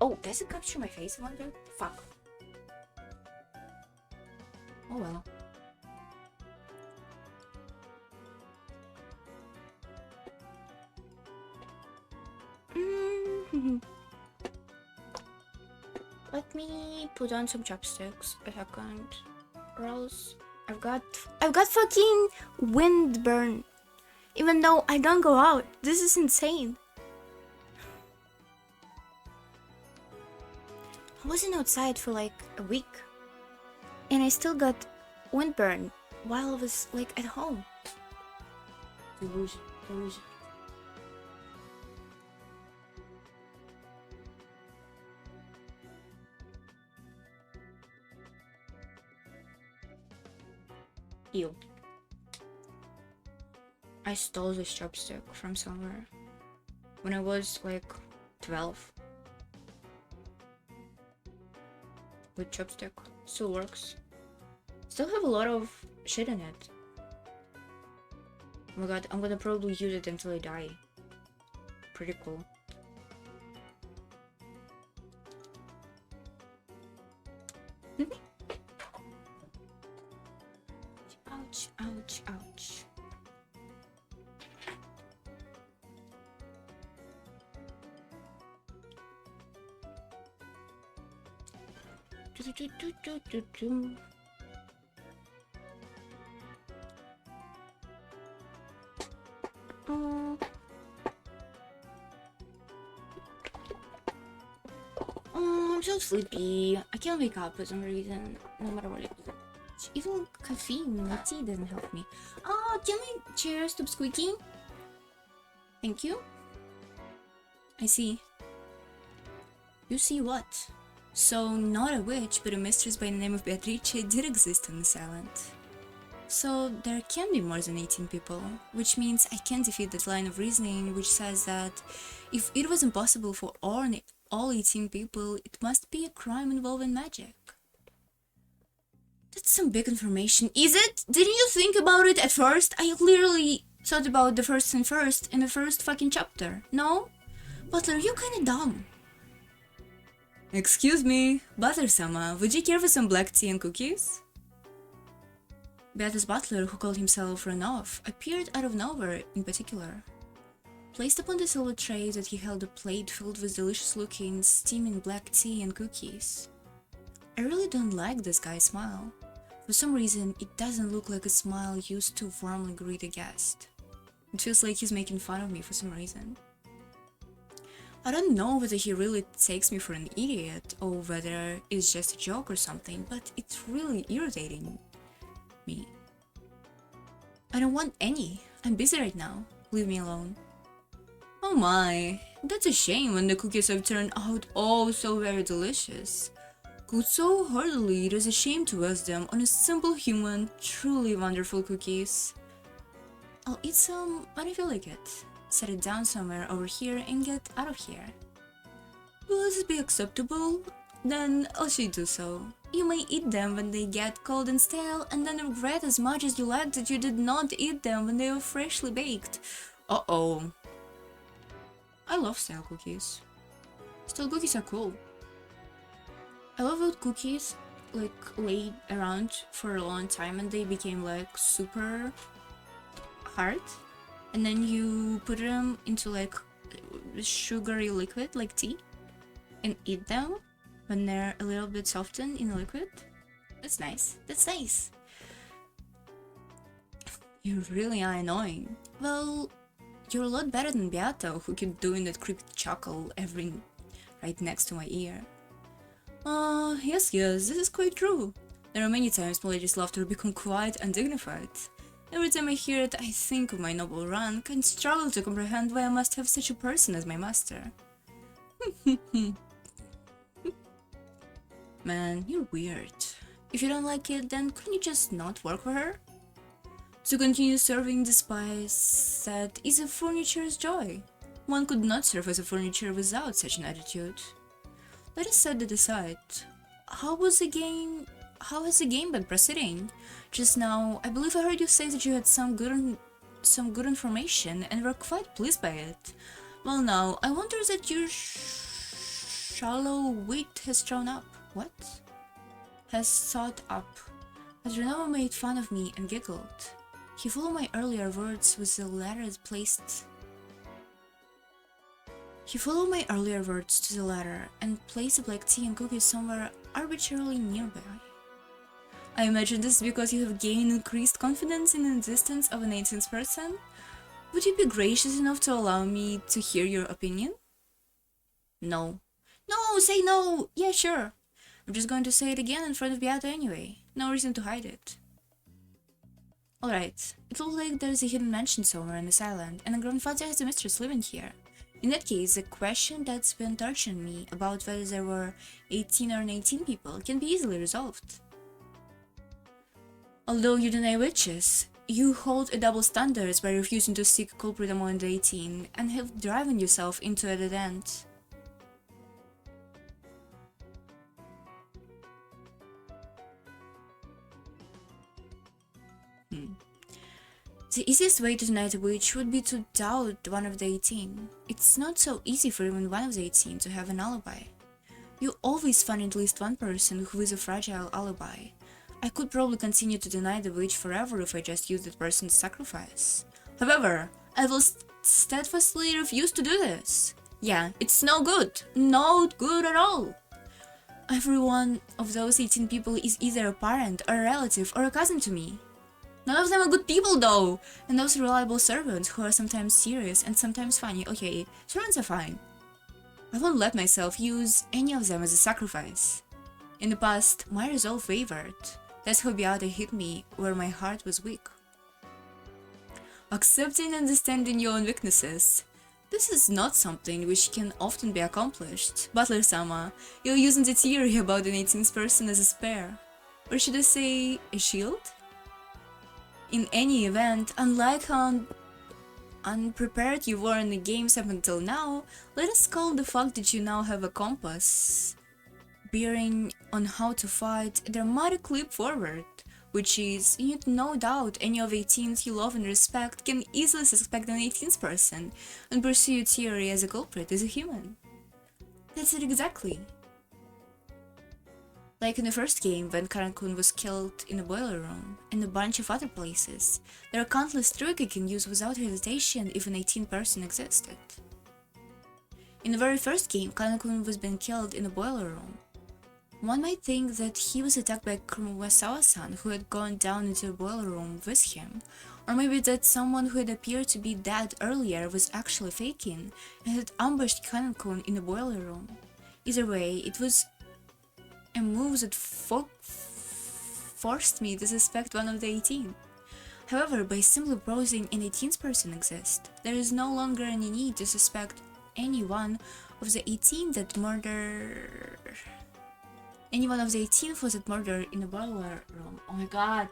Oh, does it capture my face, I wonder? Fuck. Oh well. Let me put on some chopsticks a second, or else I've got fucking windburn. Even though I don't go out, this is insane. I wasn't outside for like a week, and I still got windburn while I was like at home. Delusion. Ew. I stole this chopstick from somewhere when I was like 12. With chopstick. Still works. Still have a lot of shit in it. Oh my god, I'm gonna probably use it until I die. Pretty cool. Ouch, ouch, ouch. I'm so sleepy. I can't wake up for some reason, no matter what it is. Even caffeine or tea doesn't help me. Oh, can my chair stop squeaking? Thank you. I see. You see what? So, not a witch, but a mistress by the name of Beatrice did exist on this island. So, there can be more than 18 people, which means I can defeat that line of reasoning which says that if it was impossible for all 18 people, it must be a crime involving magic. That's some big information, is it? Didn't you think about it at first? I literally thought about the first thing first in the first fucking chapter. No? Butler, you're kinda dumb. Excuse me, Butler-sama, would you care for some black tea and cookies? Beata's butler, who called himself Ranoff, appeared out of nowhere in particular. Placed upon the silver tray that he held a plate filled with delicious-looking, steaming black tea and cookies. I really don't like this guy's smile. For some reason, it doesn't look like a smile used to warmly greet a guest. It feels like he's making fun of me for some reason. I don't know whether he really takes me for an idiot or whether it's just a joke or something, but it's really irritating me. I don't want any. I'm busy right now. Leave me alone. Oh my, that's a shame when the cookies have turned out oh so very delicious. Cooked so heartily, it is a shame to waste them on a simple human, truly wonderful cookies. I'll eat some when I feel like it. Set it down somewhere over here and get out of here. Will this be acceptable? Then I'll should do so. You may eat them when they get cold and stale, and then regret as much as you like that you did not eat them when they were freshly baked. Uh-oh. I love stale cookies. Stale cookies are cool. I love how cookies like laid around for a long time and they became like super hard, and then you put them into like sugary liquid like tea and eat them when they're a little bit softened in liquid. That's nice. That's nice. You really are annoying. Well, you're a lot better than Beata, who kept doing that creepy chuckle every right next to my ear. Yes, this is quite true. There are many times my lady's laughter become quite undignified. Every time I hear it, I think of my noble rank and struggle to comprehend why I must have such a person as my master. Man, you're weird. If you don't like it, then couldn't you just not work for her? To continue serving the spice that is a furniture's joy. One could not serve as a furniture without such an attitude. Let us set that aside. How has the game been proceeding? Just now, I believe I heard you say that you had some good information and were quite pleased by it. Well now, I wonder that your shallow wit has thrown up. What? Has thought up. As Renova made fun of me and giggled. He followed my earlier words with the letter placed. He followed my earlier words to the letter and placed the black tea and cookies somewhere arbitrarily nearby. I imagine this is because you have gained increased confidence in the existence of an 18th person. Would you be gracious enough to allow me to hear your opinion? No. No, say no! Yeah, sure. I'm just going to say it again in front of Beata anyway. No reason to hide it. Alright, it looks like there's a hidden mansion somewhere on this island, and the grandfather has a mistress living here. In that case, the question that's been torturing me about whether there were 18 or 19 people can be easily resolved. Although you deny witches, you hold a double standard by refusing to seek a culprit among the 18 and have driven yourself into a dead end. The easiest way to deny the witch would be to doubt one of the 18. It's not so easy for even one of the 18 to have an alibi. You always find at least one person who is a fragile alibi. I could probably continue to deny the witch forever if I just used that person's sacrifice. However, I will steadfastly refuse to do this. Yeah, it's no good. No good at all. Every one of those 18 people is either a parent, or a relative, or a cousin to me. None of them are good people though, and those reliable servants who are sometimes serious and sometimes funny. Okay, servants are fine. I won't let myself use any of them as a sacrifice. In the past, my resolve wavered. That's how Beata hit me where my heart was weak. Accepting and understanding your own weaknesses. This is not something which can often be accomplished. Butler-sama, you're using the theory about an 18th person as a spare. Or should I say, a shield? In any event, unlike how unprepared you were in the games up until now, let us call the fact that you now have a compass bearing on how to fight a dramatic leap forward, which is, you need no doubt any of 18th you love and respect can easily suspect an 18th person and pursue your theory as a culprit as a human. That's it exactly. Like in the first game, when Karan-kun was killed in a boiler room, and a bunch of other places, there are countless tricks you can use without hesitation if an 18 person existed. In the very first game, Karan-kun was being killed in a boiler room. One might think that he was attacked by Kurosawa-san, who had gone down into the boiler room with him, or maybe that someone who had appeared to be dead earlier was actually faking and had ambushed Karan-kun in the boiler room. Either way, it was a move that forced me to suspect one of the 18. However, by simply browsing an 18th person exists, there is no longer any need to suspect any one of the 18 that murder... Anyone of the 18 was at murder in the boiler room. Oh my god!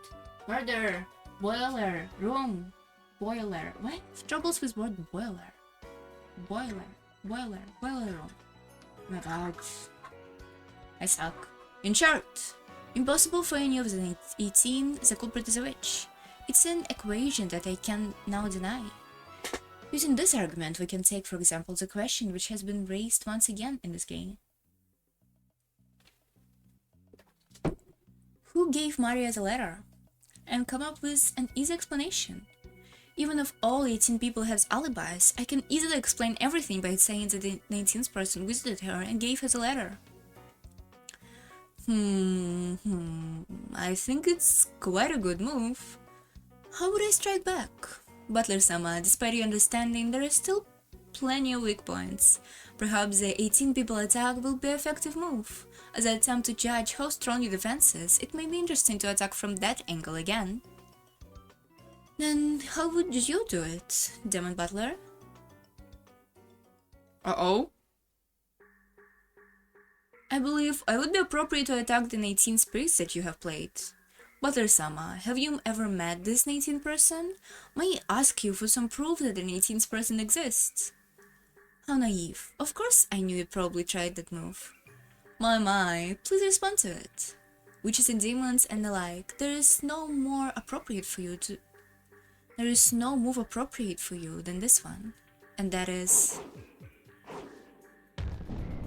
Murder! Boiler! Room! Boiler. What? Troubles with word boiler. Boiler. Boiler. Boiler room. Oh my god. I suck. In short, impossible for any of the 18, the culprit is a witch. It's an equation that I can now deny. Using this argument, we can take, for example, the question which has been raised once again in this game. Who gave Maria the letter? And come up with an easy explanation. Even if all 18 people have alibis, I can easily explain everything by saying that the 19th person visited her and gave her the letter. I think it's quite a good move. How would I strike back? Butler-sama, despite your understanding, there are still plenty of weak points. Perhaps the 18 people attack will be an effective move. As I attempt to judge how strong your defense is, it may be interesting to attack from that angle again. Then how would you do it, Demon Butler? Uh-oh. I believe I would be appropriate to attack the 19 spirits that you have played. Butler-sama, have you ever met this 19 person? May I ask you for some proof that an 18th person exists? How naive. Of course I knew you'd probably tried that move. My, please respond to it. Witches and demons and the like, there is no move appropriate for you than this one. And that is...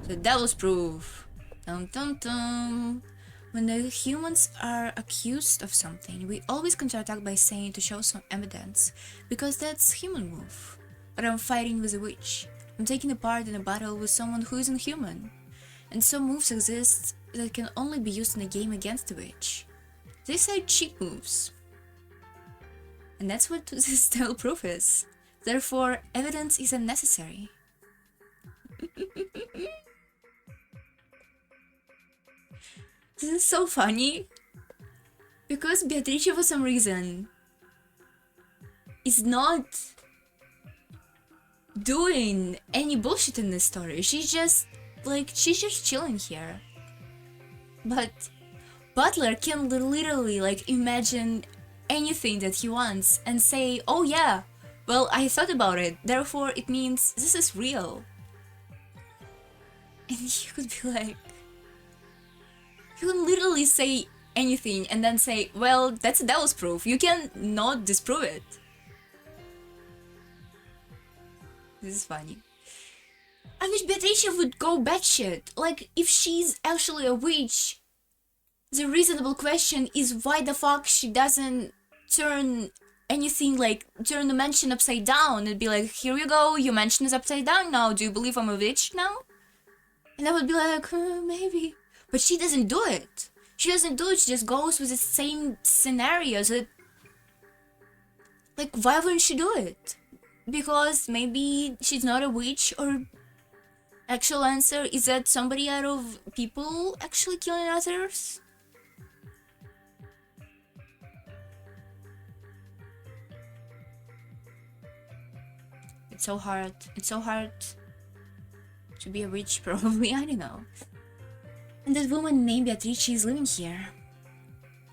the devil's proof. Dum dum dum. When the humans are accused of something, we always counterattack by saying to show some evidence, because that's human move. But I'm fighting with a witch. I'm taking a part in a battle with someone who isn't human. And some moves exist that can only be used in a game against the witch. These are cheat moves. And that's what this devil proof is. Therefore, evidence is unnecessary. This is so funny. Because Beatrice, for some reason, is not doing any bullshit in this story. She's just chilling here. But Butler can literally imagine anything that he wants and say, oh yeah, well, I thought about it, therefore it means this is real. And you could be like, you can literally say anything and then say, well, that's a devil's proof, you can not disprove it. This is funny. I wish Beatrice would go batshit. If she's actually a witch, the reasonable question is why the fuck she doesn't turn anything, turn the mansion upside down and be like, here you go, your mansion is upside down now, do you believe I'm a witch now? And I would be like, maybe. But she doesn't do it. She doesn't do it, she just goes with the same scenarios. Why wouldn't she do it? Because maybe she's not a witch, or actual answer is that somebody out of people actually killing others? It's so hard to be a witch, probably, I don't know. And that woman named Beatrice is living here.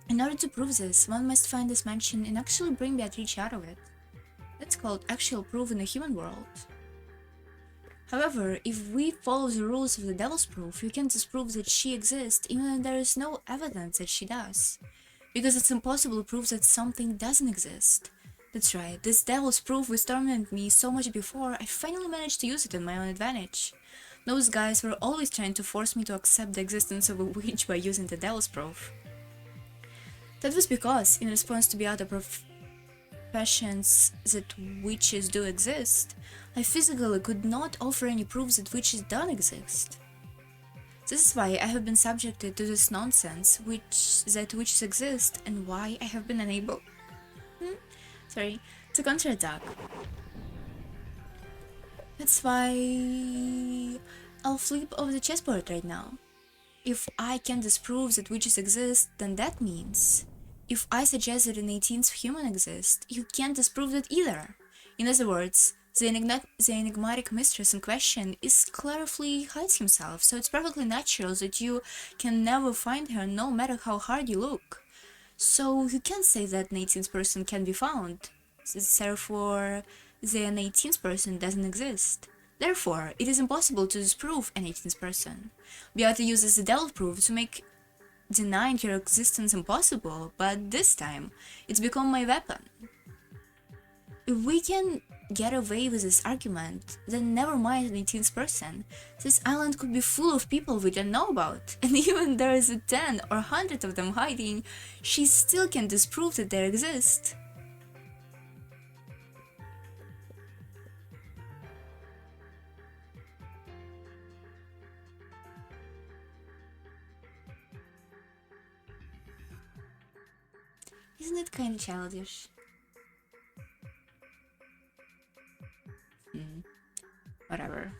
In order to prove this, one must find this mansion and actually bring Beatrice out of it. That's called actual proof in the human world. However, if we follow the rules of the devil's proof, you can disprove that she exists even if there is no evidence that she does. Because it's impossible to prove that something doesn't exist. That's right, this devil's proof which tormented me so much before, I finally managed to use it in my own advantage. Those guys were always trying to force me to accept the existence of a witch by using the devil's proof. That was because, in response to the other professions that witches do exist, I physically could not offer any proofs that witches don't exist. This is why I have been subjected to this nonsense, that witches exist, and why I have been unable, to counterattack. That's why I'll flip over the chessboard right now. If I can disprove that witches exist, then that means if I suggest that an 18th human exists, you can't disprove that either. In other words, the enigmatic mistress in question is cleverly hides himself, so it's perfectly natural that you can never find her no matter how hard you look. So you can't say that an 18th person can be found. Therefore, the 18th person doesn't exist. Therefore, it is impossible to disprove an 18th person. Beata uses the devil proof to make denying your existence impossible, but this time, it's become my weapon. If we can get away with this argument, then never mind an 18th person. This island could be full of people we don't know about, and even there is a 10 or 100 of them hiding, she still can disprove that they exist. Isn't it kind of childish? Whatever.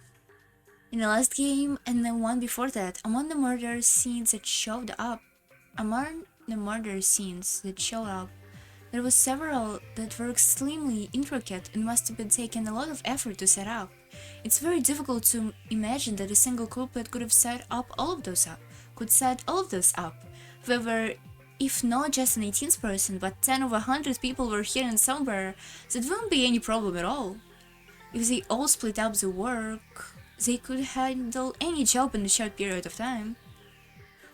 In the last game and the one before that, among the murder scenes that showed up, there were several that were extremely intricate and must have been taken a lot of effort to set up. It's very difficult to imagine that a single culprit could have set all of those up. However, if not just an 18th person, but 10 over 100 people were hidden somewhere, that wouldn't be any problem at all. If they all split up the work, they could handle any job in a short period of time.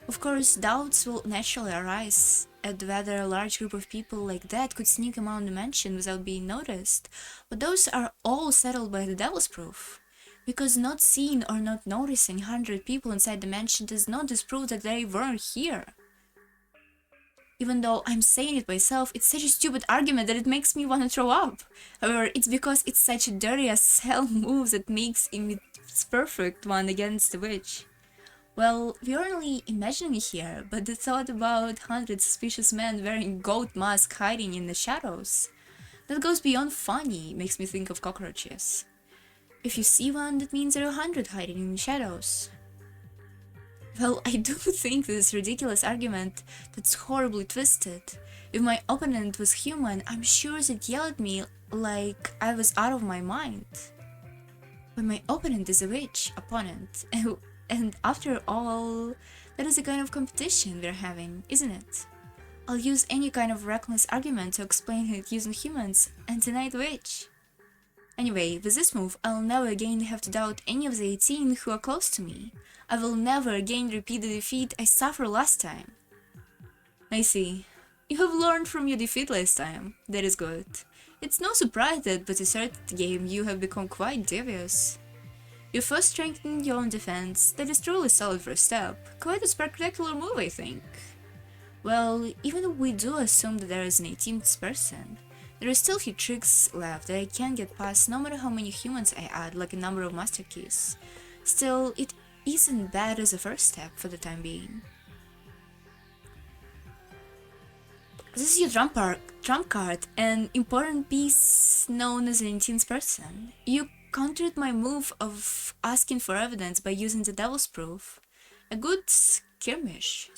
Of course, doubts will naturally arise at whether a large group of people like that could sneak around the mansion without being noticed, but those are all settled by the devil's proof. Because not seeing or not noticing 100 people inside the mansion does not disprove that they weren't here. Even though I'm saying it myself, it's such a stupid argument that it makes me want to throw up. However, it's because it's such a dirty as hell move that makes it perfect one against the witch. Well, we're only imagining it here, but the thought about 100 suspicious men wearing goat masks hiding in the shadows, that goes beyond funny, makes me think of cockroaches. If you see one, that means there are 100 hiding in the shadows. Well, I do think this ridiculous argument that's horribly twisted. If my opponent was human, I'm sure they'd yell at me like I was out of my mind. But my opponent is a witch opponent, and after all, that is the kind of competition we're having, isn't it? I'll use any kind of reckless argument to explain it using humans and deny the witch. Anyway, with this move, I'll never again have to doubt any of the 18 who are close to me. I will never again repeat the defeat I suffered last time. I see. You have learned from your defeat last time. That is good. It's no surprise that by the third game you have become quite devious. You first strengthened your own defense. That is truly a solid first step. Quite a spectacular move, I think. Well, even if we do assume that there is an 18th person, there are still a few tricks left that I can't get past no matter how many humans I add, like a number of master keys. Still, it isn't bad as a first step for the time being. This is your trump card, an important piece known as an 18th person. You countered my move of asking for evidence by using the devil's proof. A good skirmish?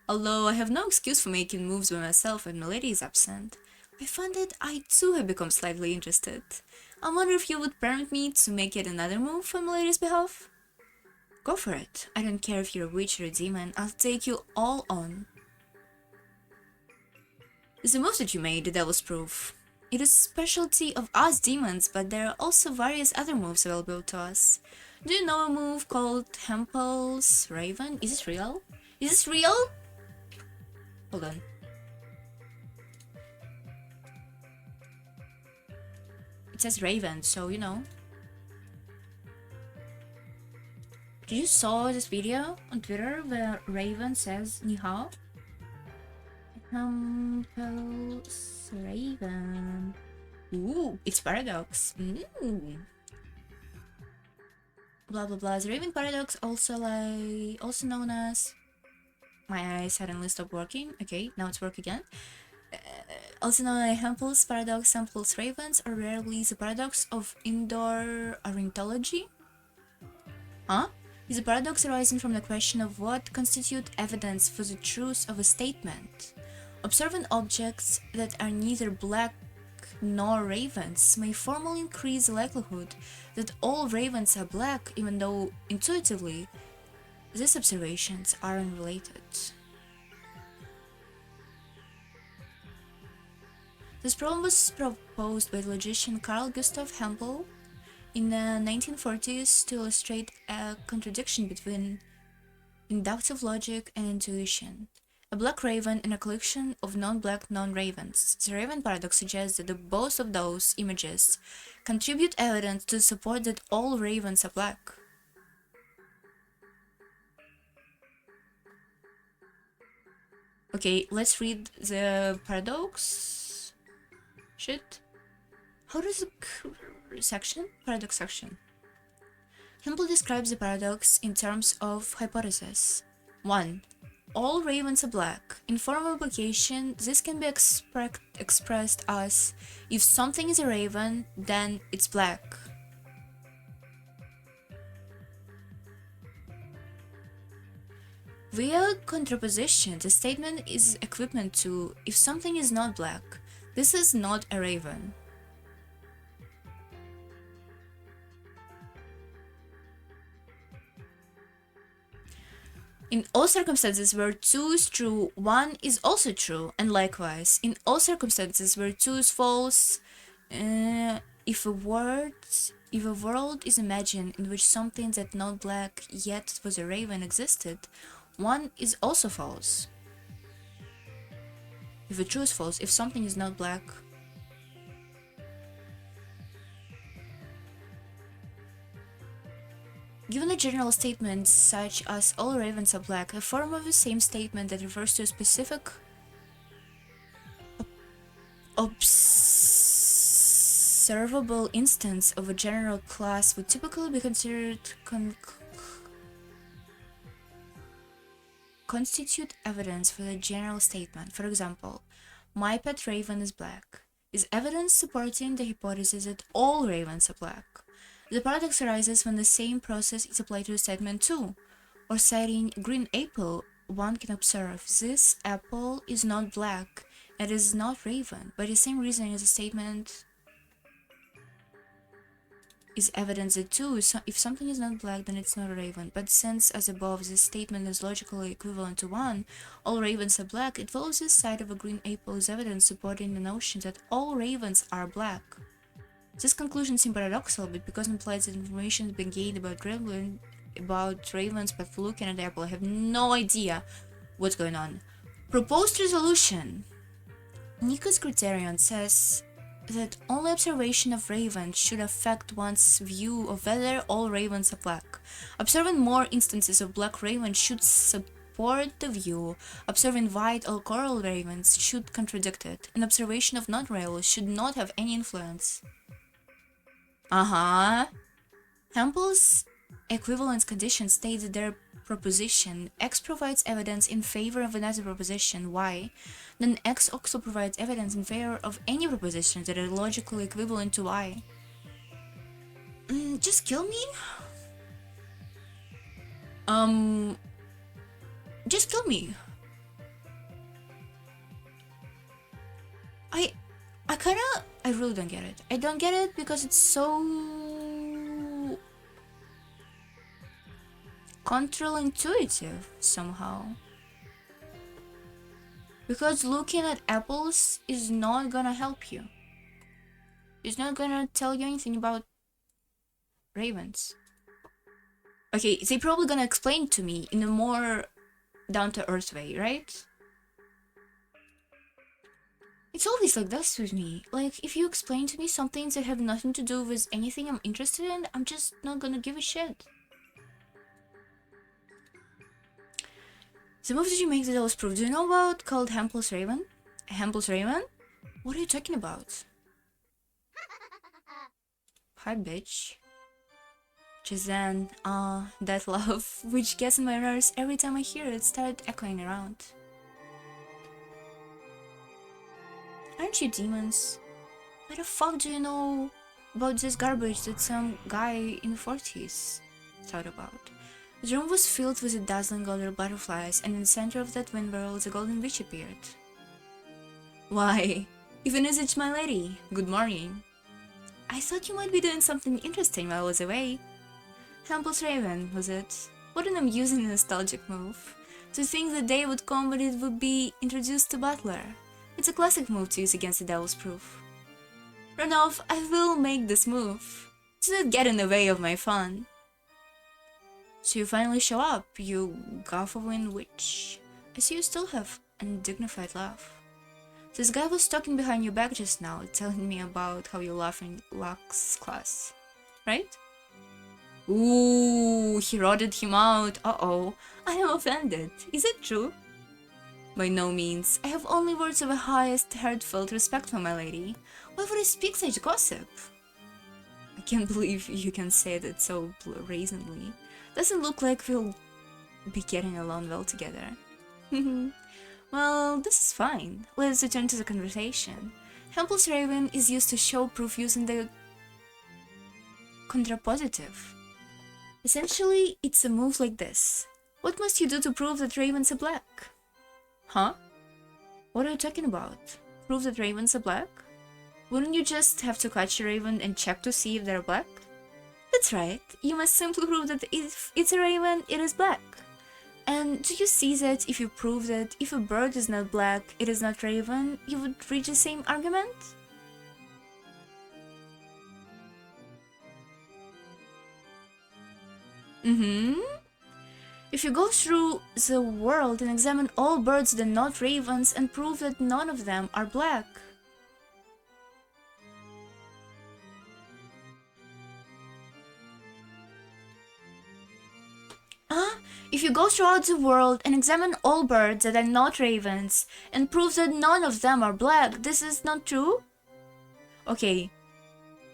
Although I have no excuse for making moves by myself when Milady is absent, I find that I too have become slightly interested. I wonder if you would permit me to make yet another move on Milady's behalf? Go for it. I don't care if you're a witch or a demon, I'll take you all on. The move that you made, the devil's proof. It is a specialty of us demons, but there are also various other moves available to us. Do you know a move called Temple's Raven? Is this real? Is this real? Hold on. It says Raven, so you know. Did you saw this video on Twitter where Raven says ni hao? Hampel's Raven. Ooh, it's paradox. Blah blah blah. The Raven paradox, also known as. My eyes suddenly stopped working. Okay, now it's working again. Also known as Hampel's paradox. Hampel's ravens are rarely the paradox of indoor ornithology. Huh? Is a paradox arising from the question of what constitutes evidence for the truth of a statement. Observing objects that are neither black nor ravens may formally increase the likelihood that all ravens are black, even though intuitively these observations are unrelated. This problem was proposed by the logician Carl Gustav Hampel in the 1940s to illustrate a contradiction between inductive logic and intuition. A black raven and a collection of non-black non-ravens. The Raven paradox suggests that both of those images contribute evidence to support that all ravens are black. Okay, let's read the paradox. Shit. How does the section? Paradox section. Hampel describes the paradox in terms of hypothesis. 1. All ravens are black. In formal application, this can be expressed as if something is a raven, then it's black. Via contraposition, the statement is equivalent to if something is not black, this is not a raven. In all circumstances where 2 is true, 1 is also true, and likewise, in all circumstances where 2 is false, if a world is imagined in which something that not black yet was a raven existed, 1 is also false. If a true is false, if something is not black. Given a general statement such as all ravens are black, a form of the same statement that refers to a specific observable instance of a general class would typically be considered constitute evidence for the general statement. For example, my pet raven is black, is evidence supporting the hypothesis that all ravens are black. The paradox arises when the same process is applied to the statement too. Or citing green apple, one can observe this apple is not black and is not raven, by the same reason as the statement is evidence that too, if something is not black then it's not a raven. But since, as above, this statement is logically equivalent to 1, all ravens are black, it follows this side of a green apple is evidence supporting the notion that all ravens are black. This conclusion seems paradoxical, but because it implies that information has been gained about ravens, but looking at the apple, I have no idea what's going on. Proposed resolution. Nico's criterion says that only observation of ravens should affect one's view of whether all ravens are black. Observing more instances of black ravens should support the view. Observing white or coral ravens should contradict it. An observation of non-ravens should not have any influence. Hampel's equivalence condition states that their proposition X provides evidence in favor of another proposition Y, then X also provides evidence in favor of any propositions that are logically equivalent to Y. Just kill me? Just kill me. I really don't get it. I don't get it because it's so counterintuitive somehow. Because looking at apples is not gonna help you. It's not gonna tell you anything about ravens. Okay, they're probably gonna explain to me in a more down-to-earth way, right? It's always like this with me. Like, if you explain to me some things that have nothing to do with anything I'm interested in, I'm just not gonna give a shit. The move that you make the devil's proof. Do you know about called Hempel's Raven? Hempel's Raven? What are you talking about? Hi, bitch. Just then, that love, which gets in my nerves every time I hear it, started echoing around. Aren't you demons? What the fuck do you know about this garbage that some guy in the 40s thought about? The room was filled with a dazzling golden butterflies, and in the center of that wind whirl, the golden witch appeared. Why, even is it my lady? Good morning. I thought you might be doing something interesting while I was away. Hempel's Raven, was it? What an amusing and nostalgic move. To think the day would come when it would be introduced to Butler. It's a classic move to use against the Devil's Proof. Run off, I will make this move. Do not get in the way of my fun. So you finally show up, you goffering witch. I see you still have an undignified laugh. This guy was talking behind your back just now, telling me about how you laugh in Lux class, right? Ooh, he rotted him out. Uh-oh, I am offended. Is it true? By no means. I have only words of the highest heartfelt respect for my lady. Why would I speak such gossip? I can't believe you can say that so brazenly. Doesn't look like we'll be getting along well together. Well, this is fine. Let's return to the conversation. Hempel's Raven is used to show proof using the contrapositive. Essentially, it's a move like this. What must you do to prove that ravens are black? Huh? What are you talking about? Prove that ravens are black? Wouldn't you just have to catch a raven and check to see if they're black? That's right. You must simply prove that if it's a raven, it is black. And do you see that if you prove that if a bird is not black, it is not raven, you would reach the same argument? If you go through the world and examine all birds that are not ravens and prove that none of them are black. If you go throughout the world and examine all birds that are not ravens and prove that none of them are black, this is not true? Okay,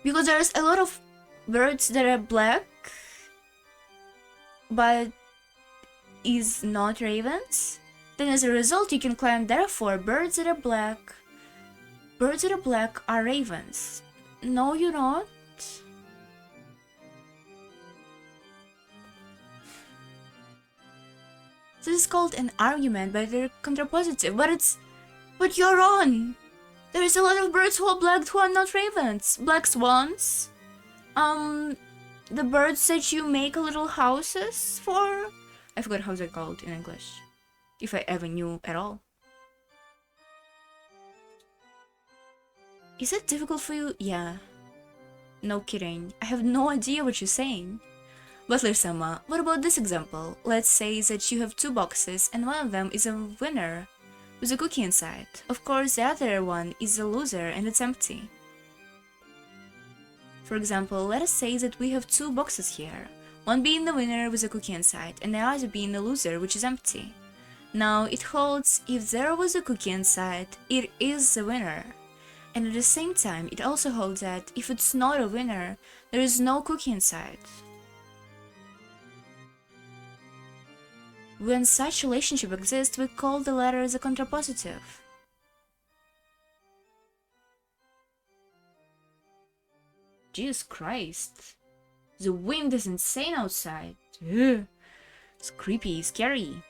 because there's a lot of birds that are black, but is not ravens, then as a result you can claim therefore birds that are black are ravens. No, you're not. This is called an argument by the contrapositive, but you're wrong. There is a lot of birds who are black who are not ravens. Black swans, the birds that you make little houses for. I forgot how they're called in English, if I ever knew at all. Is it difficult for you? Yeah. No kidding. I have no idea what you're saying. Butler-sama, what about this example? Let's say that you have two boxes and one of them is a winner with a cookie inside. Of course, the other one is a loser and it's empty. For example, let us say that we have two boxes here. One being the winner with a cookie inside, and the other being the loser, which is empty. Now, it holds if there was a cookie inside, it is the winner. And at the same time, it also holds that if it's not a winner, there is no cookie inside. When such relationship exists, we call the latter as a contrapositive. Jesus Christ. The wind is insane outside. Ugh. It's creepy, scary.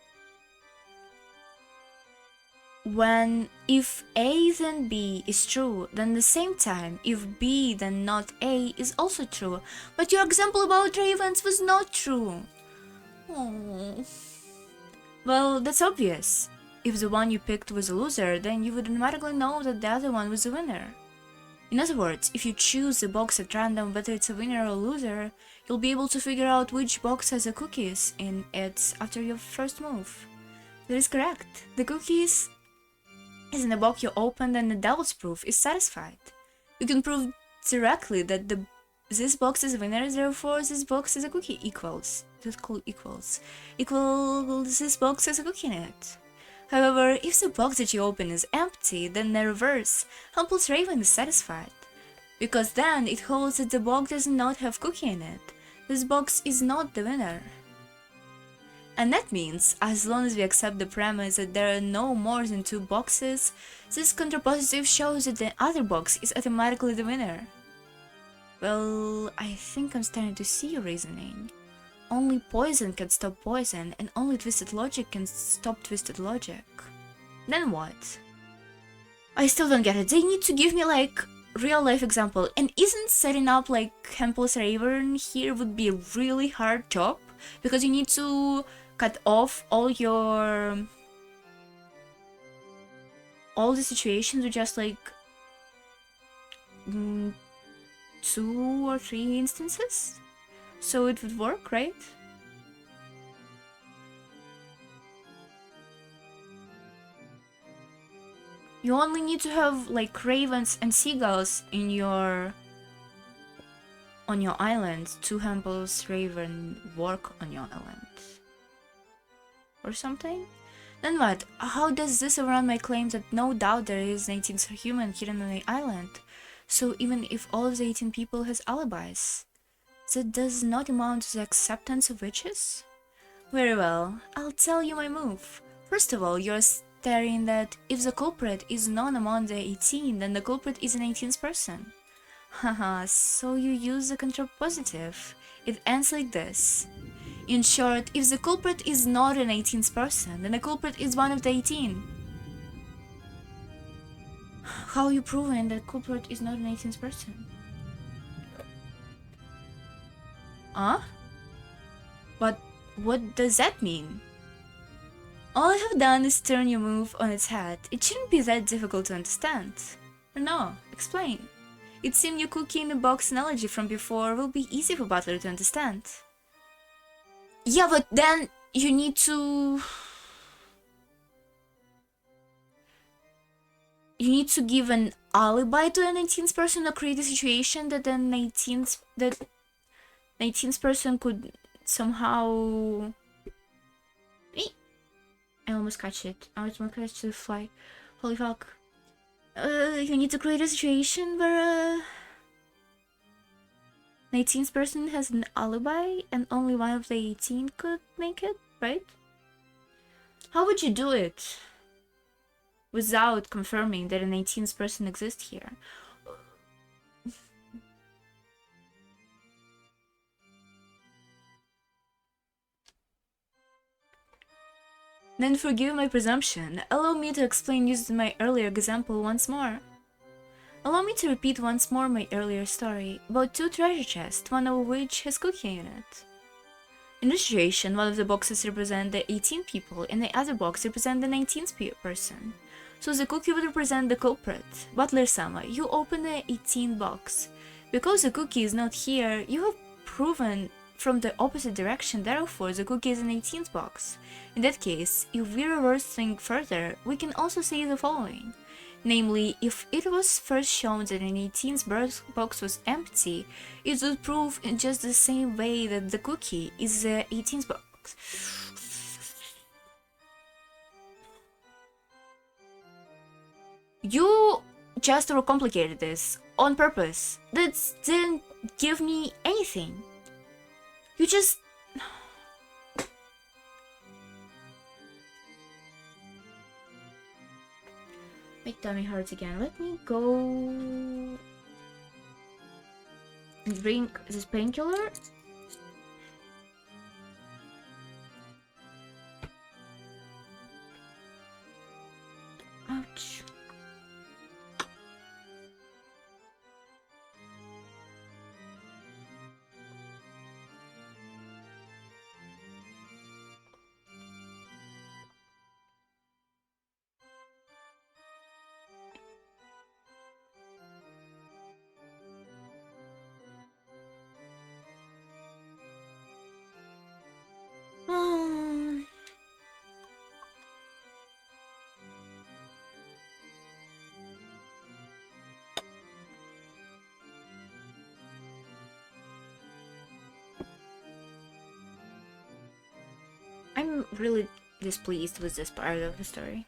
When if A then B is true, then at the same time, if B then not A is also true. But your example about ravens was not true. Oh. Well, that's obvious. If the one you picked was a loser, then you would automatically know that the other one was a winner. In other words, if you choose a box at random whether it's a winner or a loser, you'll be able to figure out which box has the cookies in it after your first move. That is correct. The cookies is in the box you opened and the devil's proof is satisfied. You can prove directly that the This box is a winner, therefore this box is a cookie equals. Equals this box has a cookie in it. However, if the box that you open is empty, then the reverse, Humple's Raven is satisfied. Because then it holds that the box does not have cookie in it. This box is not the winner. And that means, as long as we accept the premise that there are no more than two boxes, this contrapositive shows that the other box is automatically the winner. Well, I think I'm starting to see your reasoning. Only poison can stop poison, and only twisted logic can stop twisted logic. Then what? I still don't get it. They need to give me like real life example, and isn't setting up like Hempel's Raven here would be a really hard job? Because you need to cut off all the situations with just like 2 or 3 instances, so it would work, right? You only need to have like ravens and seagulls in on your island to Hempel's Raven work on your island or something. Then what? How does this overrun my claim that no doubt there is an 18th human hidden on the island? So even if all of the 18 people has alibis, that does not amount to the acceptance of witches? Very well, I'll tell you my move. First of all, you're stating that if the culprit is none among the 18, then the culprit is an 18th person. Haha, so you use the contrapositive. It ends like this. In short, if the culprit is not an 18th person, then the culprit is one of the 18. How are you proving that culprit is not an 18th person? Huh? But what does that mean? All I have done is turn your move on its head. It shouldn't be that difficult to understand. Or no, explain. It seemed your cookie in the box analogy from before will be easy for Butler to understand. Yeah, but then you need to... You need to give an alibi to an 18th person or create a situation that the 19th person could somehow... I almost catch it. I was more catch the fly. Holy fuck. You need to create a situation where an 18th person has an alibi and only one of the 18 could make it, right? How would you do it without confirming that an 18th person exists here? Then forgive my presumption. Allow me to explain using my earlier example once more. Allow me to repeat once more my earlier story about 2 treasure chests, one of which has cookie in it. In this situation, one of the boxes represent the 18 people and the other box represent the 19th person. So the cookie would represent the culprit. Butler-sama, you open the 18 box. Because the cookie is not here, you have proven from the opposite direction, therefore the cookie is an 18th box. In that case, if we reverse things further, we can also say the following. Namely, if it was first shown that an 18th box was empty, it would prove in just the same way that the cookie is the 18th box. You just overcomplicated this on purpose. That didn't give me anything. You just... My tummy hurts again. Let me go... drink this painkiller. Ouch. I'm really displeased with this part of the story.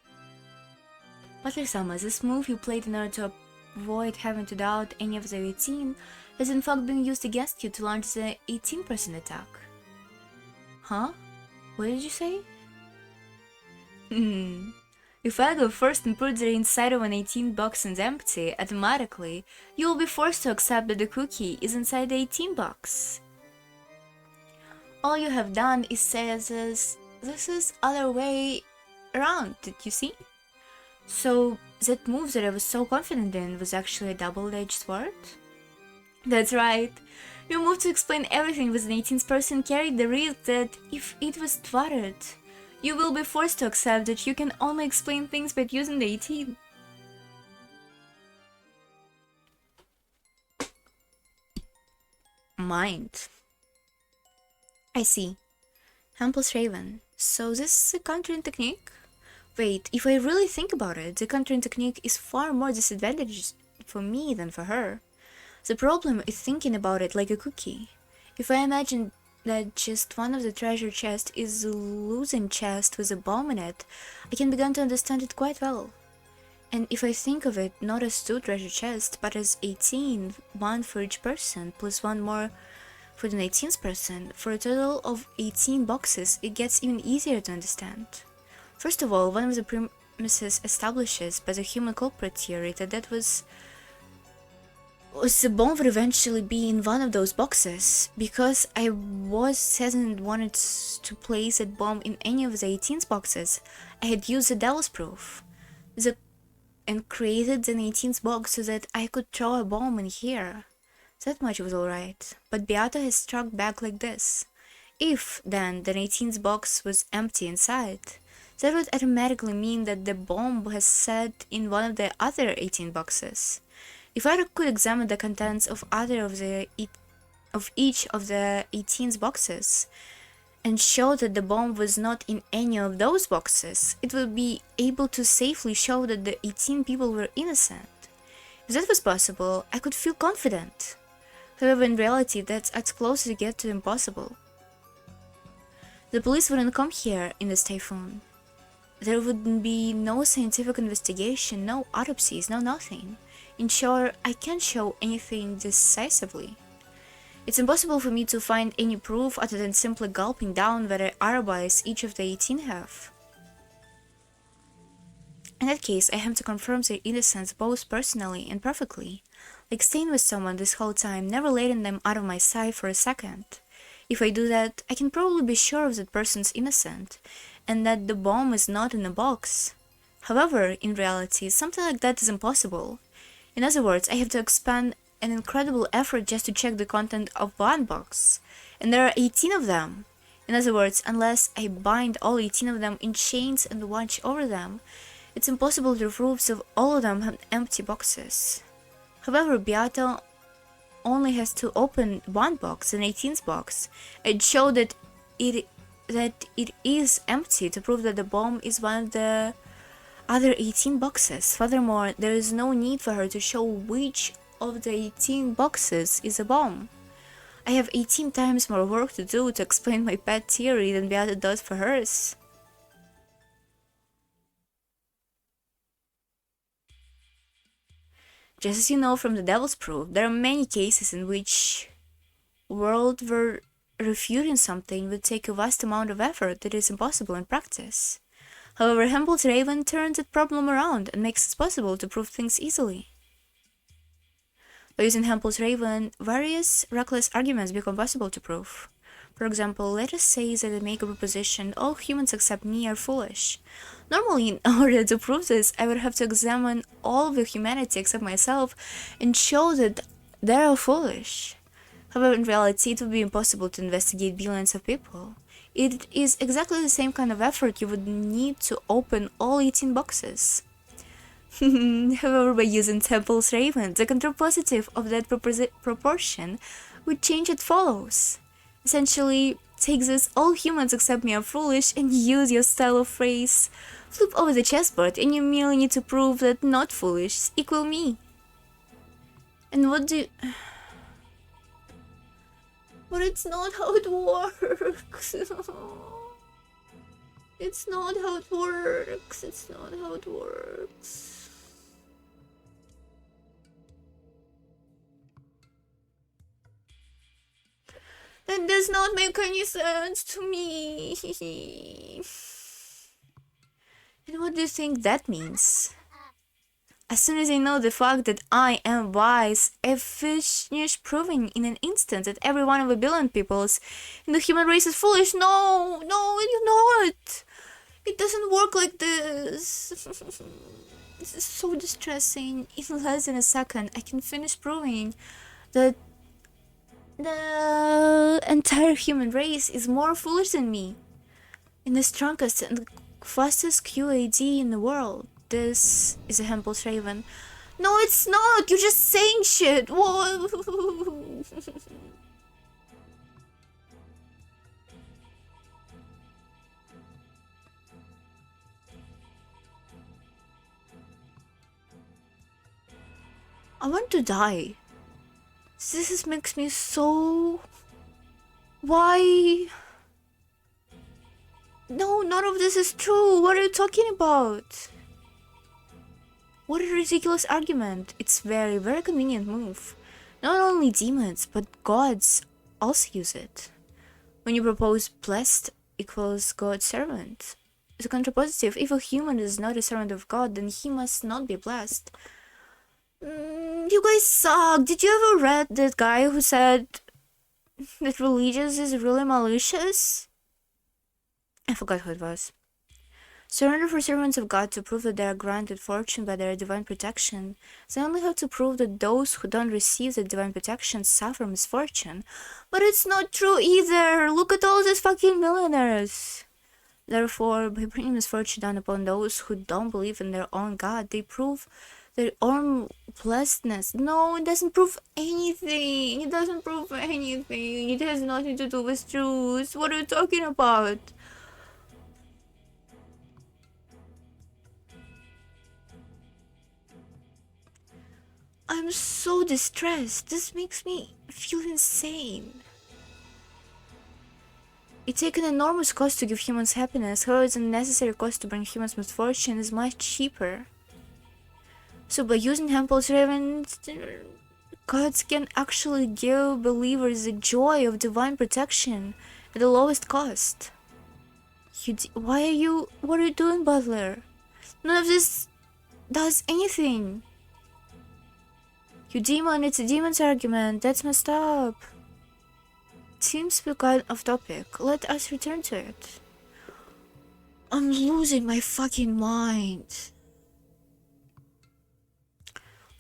But Sama, this move you played in order to avoid having to doubt any of the 18 has in fact been used against you to launch the 18% attack. Huh? What did you say? If I go first and put the inside of an 18 box and empty, automatically, you will be forced to accept that the cookie is inside the 18 box. All you have done is say this is other way around, did you see? So that move that I was so confident in was actually a double-edged sword? That's right. Your move to explain everything with an 18th person carried the risk that if it was thwarted, you will be forced to accept that you can only explain things by using the 18. Mind. I see. Hampus Raven. So this is a countering technique? Wait, if I really think about it, the countering technique is far more disadvantageous for me than for her. The problem is thinking about it like a cookie. If I imagine that just one of the treasure chests is a losing chest with a bomb in it, I can begin to understand it quite well. And if I think of it not as 2 treasure chests, but as 18, one for each person, plus one more for the 18th person, for a total of 18 boxes, it gets even easier to understand. First of all, one of the premises establishes by the human culprit theory that was the bomb would eventually be in one of those boxes. Because I hadn't wanted to place that bomb in any of the 18th boxes, I had used the devil's proof and created an 18th box so that I could throw a bomb in here. That much was alright, but Beata has struck back like this. If, then, the 18th box was empty inside, that would automatically mean that the bomb was set in one of the other 18 boxes. If I could examine the contents of each of the 18 boxes and show that the bomb was not in any of those boxes, it would be able to safely show that the 18 people were innocent. If that was possible, I could feel confident. However, in reality, that's as close as you get to impossible. The police wouldn't come here in this typhoon. There would be no scientific investigation, no autopsies, no nothing. In short, I can't show anything decisively. It's impossible for me to find any proof other than simply gulping down whatever alibis each of the 18 have. In that case, I have to confirm their innocence both personally and perfectly, like staying with someone this whole time, never letting them out of my sight for a second. If I do that, I can probably be sure of that person's innocent, and that the bomb is not in a box. However, in reality, something like that is impossible. In other words, I have to expend an incredible effort just to check the content of one box, and there are 18 of them. In other words, unless I bind all 18 of them in chains and watch over them, it's impossible to prove that all of them have empty boxes. However, Beata only has to open one box, an 18th box, and show that it is empty to prove that the bomb is one of the other 18 boxes. Furthermore, there is no need for her to show which of the 18 boxes is a bomb. I have 18 times more work to do to explain my pet theory than Beata does for hers. Just as you know from the Devil's Proof, there are many cases in which world where refuting something would take a vast amount of effort that is impossible in practice. However, Hampus Raven turns that problem around and makes it possible to prove things easily. By using Hampus Raven, various reckless arguments become possible to prove. For example, let us say that I make a proposition, all humans except me are foolish. Normally, in order to prove this, I would have to examine all of the humanity except myself and show that they are foolish. However, in reality, it would be impossible to investigate billions of people. It is exactly the same kind of effort you would need to open all 18 boxes. However, by using Hampus Raven, the contrapositive of that proportion would change as follows. Essentially, take this all humans except me are foolish and use your style of phrase. Flip over the chessboard and you merely need to prove that not foolish equal me. And what do you... But it's not how it works. It's not how it works. It's not how it works. That does not make any sense to me. And what do you think that means? As soon as I know the fact that I am wise, I finish proving in an instant that every one of a billion peoples in the human race is foolish. No, no, you know it. It doesn't work like this. This is so distressing. In less than a second, I can finish proving that the entire human race is more foolish than me. In the strongest and fastest QAD in the world. This is a Hempel's Raven. No, it's not! You're just saying shit! Whoa! I want to die. This makes me so... Why? No, none of this is true. What are you talking about? What a ridiculous argument. It's very, very convenient move. Not only demons, but gods also use it. When you propose blessed equals God's servant. It's a contrapositive. If a human is not a servant of God, then he must not be blessed. You guys suck. Did you ever read that guy who said that religious is really malicious? I forgot who it was. Surrender for servants of God to prove that they are granted fortune by their divine protection. They only have to prove that those who don't receive the divine protection suffer misfortune. But it's not true either! Look at all these fucking millionaires! Therefore, by bringing misfortune down upon those who don't believe in their own God, they prove their own blessedness. No, it doesn't prove anything! It doesn't prove anything! It has nothing to do with truth! What are you talking about? I'm so distressed. This makes me feel insane. It takes an enormous cost to give humans happiness, however the necessary cost to bring humans misfortune is much cheaper. So by using Hempel's Raven, gods can actually give believers the joy of divine protection at the lowest cost. What are you doing, Butler? None of this does anything. You demon, it's a demon's argument. That's messed up. Seems to be kind of topic. Let us return to it. I'm losing my fucking mind.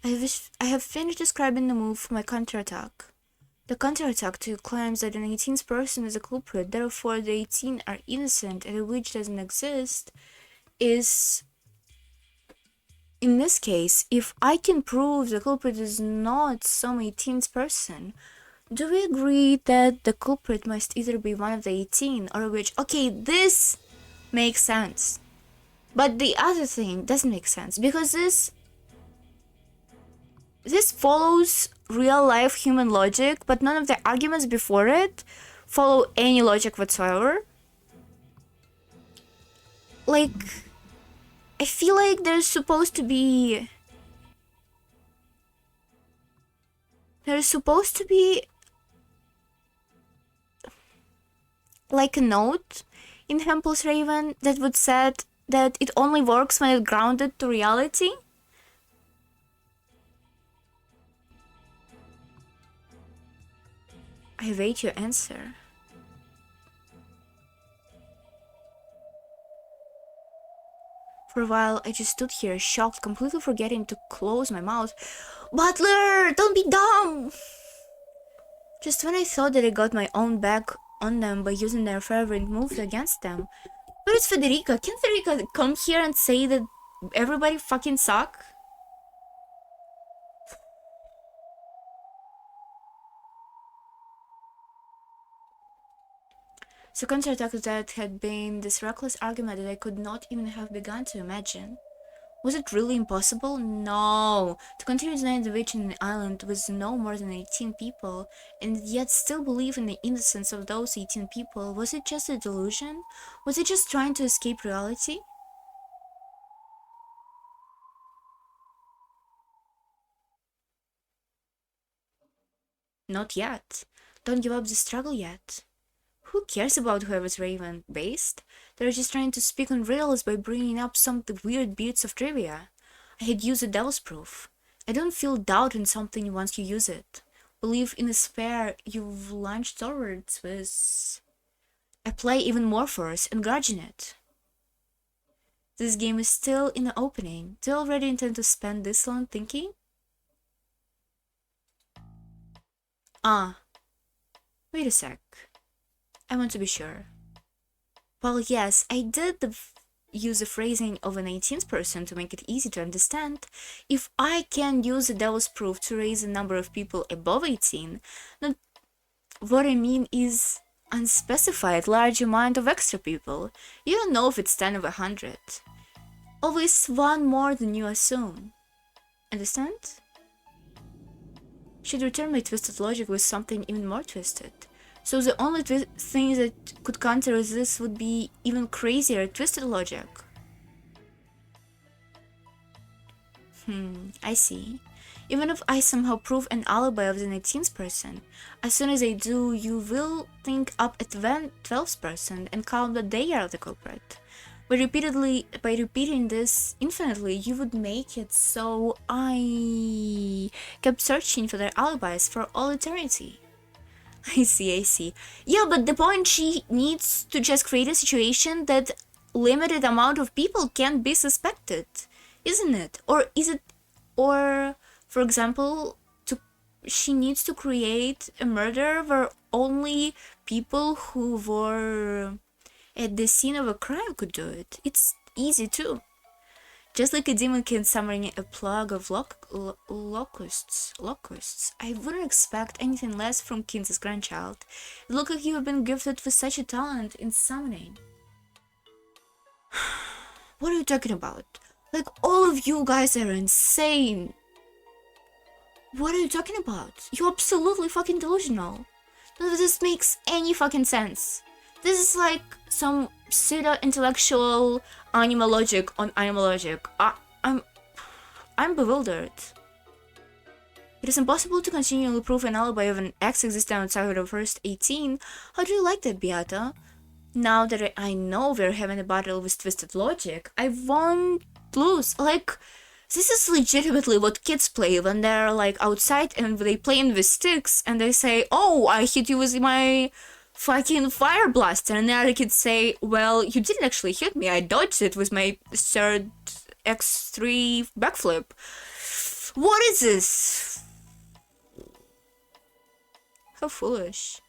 I have finished describing the move for my counterattack. The counterattack to claims that an 18th person is a culprit, therefore the 18 are innocent and a witch doesn't exist, is... In this case, if I can prove the culprit is not some 18th person, do we agree that the culprit must either be one of the 18 or a witch? Okay, this makes sense. But the other thing doesn't make sense because this follows real life human logic, but none of the arguments before it follow any logic whatsoever. Like, I feel like there's supposed to be like a note in Hempel's Raven that would say that it only works when it's grounded to reality. I await your answer. For a while, I just stood here, shocked, completely forgetting to close my mouth. Butler, don't be dumb! Just when I thought that I got my own back on them by using their favorite moves against them. Where is Federica? Can Federica come here and say that everybody fucking suck? So counterattack that had been this reckless argument that I could not even have begun to imagine. Was it really impossible? No. To continue denying the witch in an island with no more than 18 people, and yet still believe in the innocence of those 18 people, was it just a delusion? Was it just trying to escape reality? Not yet. Don't give up the struggle yet. Who cares about whoever's Raven based? They're just trying to speak on riddles by bringing up some weird bits of trivia. I had used the devil's proof. I don't feel doubt in something once you use it. Believe in a sphere you've launched towards with. Apply even more force and grudge in it. This game is still in the opening. Do you already intend to spend this long thinking? Ah, wait a sec. I want to be sure. Well, yes, I did use the phrasing of an 18th person to make it easy to understand. If I can use the devil's proof to raise the number of people above 18, then what I mean is unspecified large amount of extra people. You don't know if it's 10 of 100. Always one more than you assume. Understand? Should return my twisted logic with something even more twisted. So the only thing that could counter this would be even crazier twisted logic. I see. Even if I somehow prove an alibi of the 19th person, as soon as I do, you will think up a 12th person and count that they are the culprit. By repeating this infinitely, you would make it so I kept searching for their alibis for all eternity. I see. Yeah, but the point, she needs to just create a situation that limited amount of people can be suspected, isn't it? Or is it, or for example, she needs to create a murder where only people who were at the scene of a crime could do it. It's easy too. Just like a demon can summon a plague of locusts. I wouldn't expect anything less from Kins's grandchild. It looks like you have been gifted with such a talent in summoning. What are you talking about? Like, all of you guys are insane. What are you talking about? You're absolutely fucking delusional. None of this makes any fucking sense. This is like some pseudo-intellectual animal logic on animal logic. I'm bewildered. It is impossible to continually prove an alibi of an ex existing outside of the first 18. How do you like that, Beata? Now that I know we're having a battle with twisted logic, I won't lose. Like, this is legitimately what kids play when they're like outside and they playing with sticks and they say, "Oh, I hit you with my fucking fire blaster," and the other kids say, "Well, you didn't actually hit me, I dodged it with my third X3 backflip." What is this? How foolish.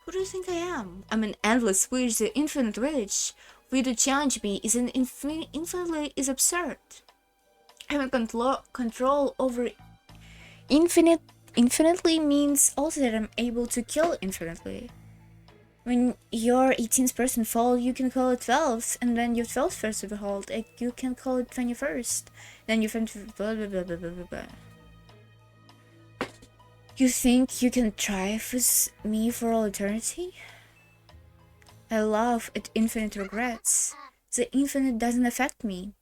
Who do you think I am? I'm an endless witch, the infinite witch. For you to challenge me is an infinitely is absurd. Having control over infinitely means also that I'm able to kill infinitely. When your 18th person fall, you can call it 12th, and then your 12th person behold, you can call it 21st. Then your 20th, blah blah blah blah blah blah. You think you can thrive with me for all eternity? I laugh at infinite regrets. The infinite doesn't affect me.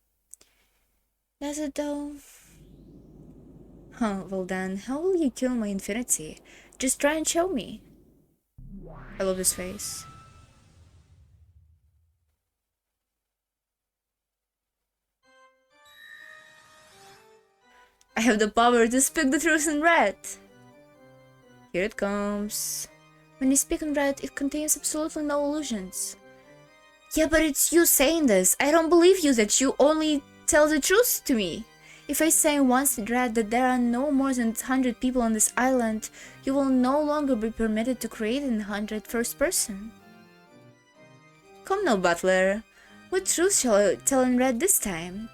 Does it though? Huh, well then, how will you kill my infinity? Just try and show me. I love this face. I have the power to speak the truth in red. Here it comes. When you speak in red, it contains absolutely no illusions. Yeah, but it's you saying this. I don't believe you that you only tell the truth to me. If I say once in red that there are no more than 100 people on this island, you will no longer be permitted to create in 100 first person. Come now, butler. What truth shall I tell in red this time?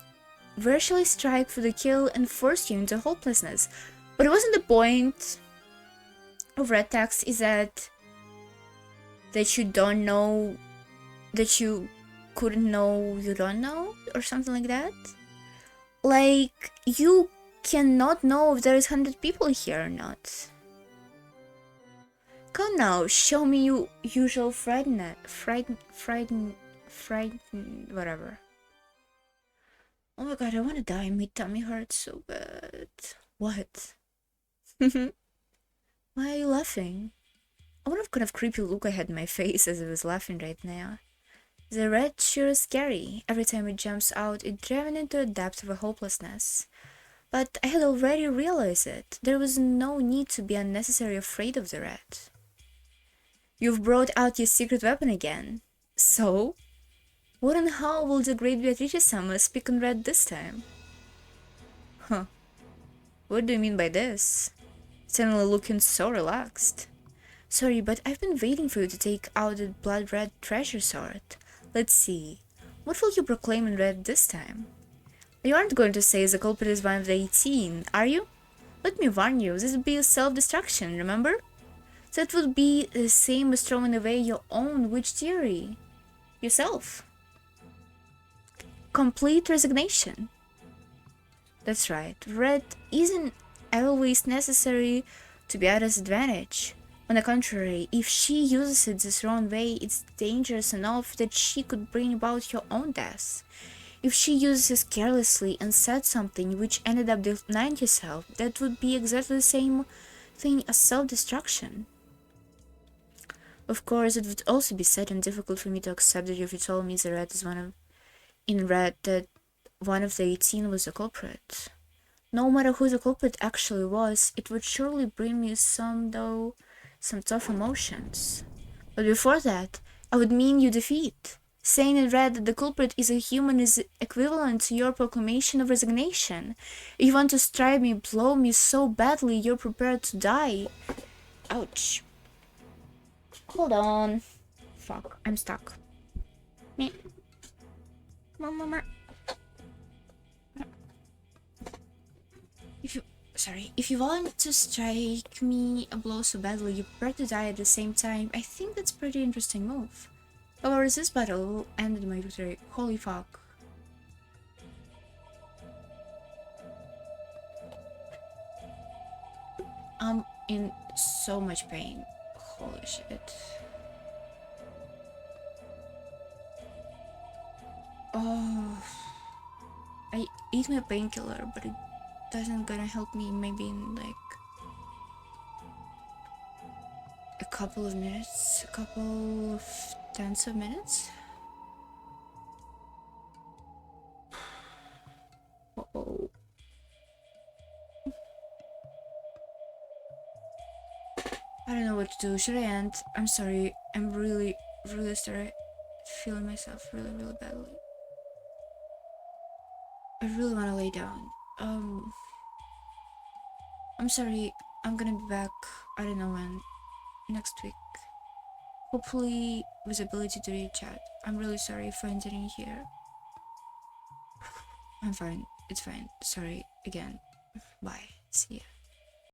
Where shall I strike for the kill and force you into hopelessness? But it wasn't the point of red text is that you don't know, that you couldn't know you don't know, or something like that. Like, you cannot know if there's 100 people here or not. Come now, show me you usual frightened, whatever. Oh my god, I wanna die. My tummy hurts so bad. What? Why are you laughing? I wonder what kind of creepy look I had in my face as I was laughing right now. The red sure is scary. Every time it jumps out, it drives into a depth of a hopelessness. But I had already realized it. There was no need to be unnecessarily afraid of the rat. You've brought out your secret weapon again. So? What and how will the great Beatrice Summer speak on red this time? Huh. What do you mean by this? Suddenly looking so relaxed. Sorry, but I've been waiting for you to take out the blood red treasure sword. Let's see. What will you proclaim in red this time? You aren't going to say the culprit is one of the 18, are you? Let me warn you, this would be a self-destruction, remember? That would be the same as throwing away your own witch theory. Yourself. Complete resignation. That's right, red isn't always necessary to be at a disadvantage. On the contrary, if she uses it this wrong way, it's dangerous enough that she could bring about your own death. If she uses it carelessly and said something which ended up denying herself, that would be exactly the same thing as self-destruction. Of course, it would also be sad and difficult for me to accept that if you told me the rat is that one of the 18 was the culprit. No matter who the culprit actually was, it would surely bring me some tough emotions. But before that, I would mean you defeat. Saying in red that the culprit is a human is equivalent to your proclamation of resignation. If you want to strike me, blow me so badly you're prepared to die. Ouch. Hold on. Fuck, I'm stuck. Mama. If you want to strike me a blow so badly you prepare to die at the same time, I think that's a pretty interesting move. However, this battle ended my victory. Holy fuck. I'm in so much pain. Holy shit. Oh, I eat my painkiller, but it doesn't gonna help me. Maybe in like a couple of minutes, a couple of tens of minutes. Uh-oh. I don't know what to do. Should I end? I'm sorry. I'm really started feeling myself really badly. I really want to lay down. I'm sorry. I'm gonna be back. I don't know when. Next week. Hopefully with ability to read chat. I'm really sorry if I'm sitting here. I'm fine. It's fine. Sorry again. Bye. See ya.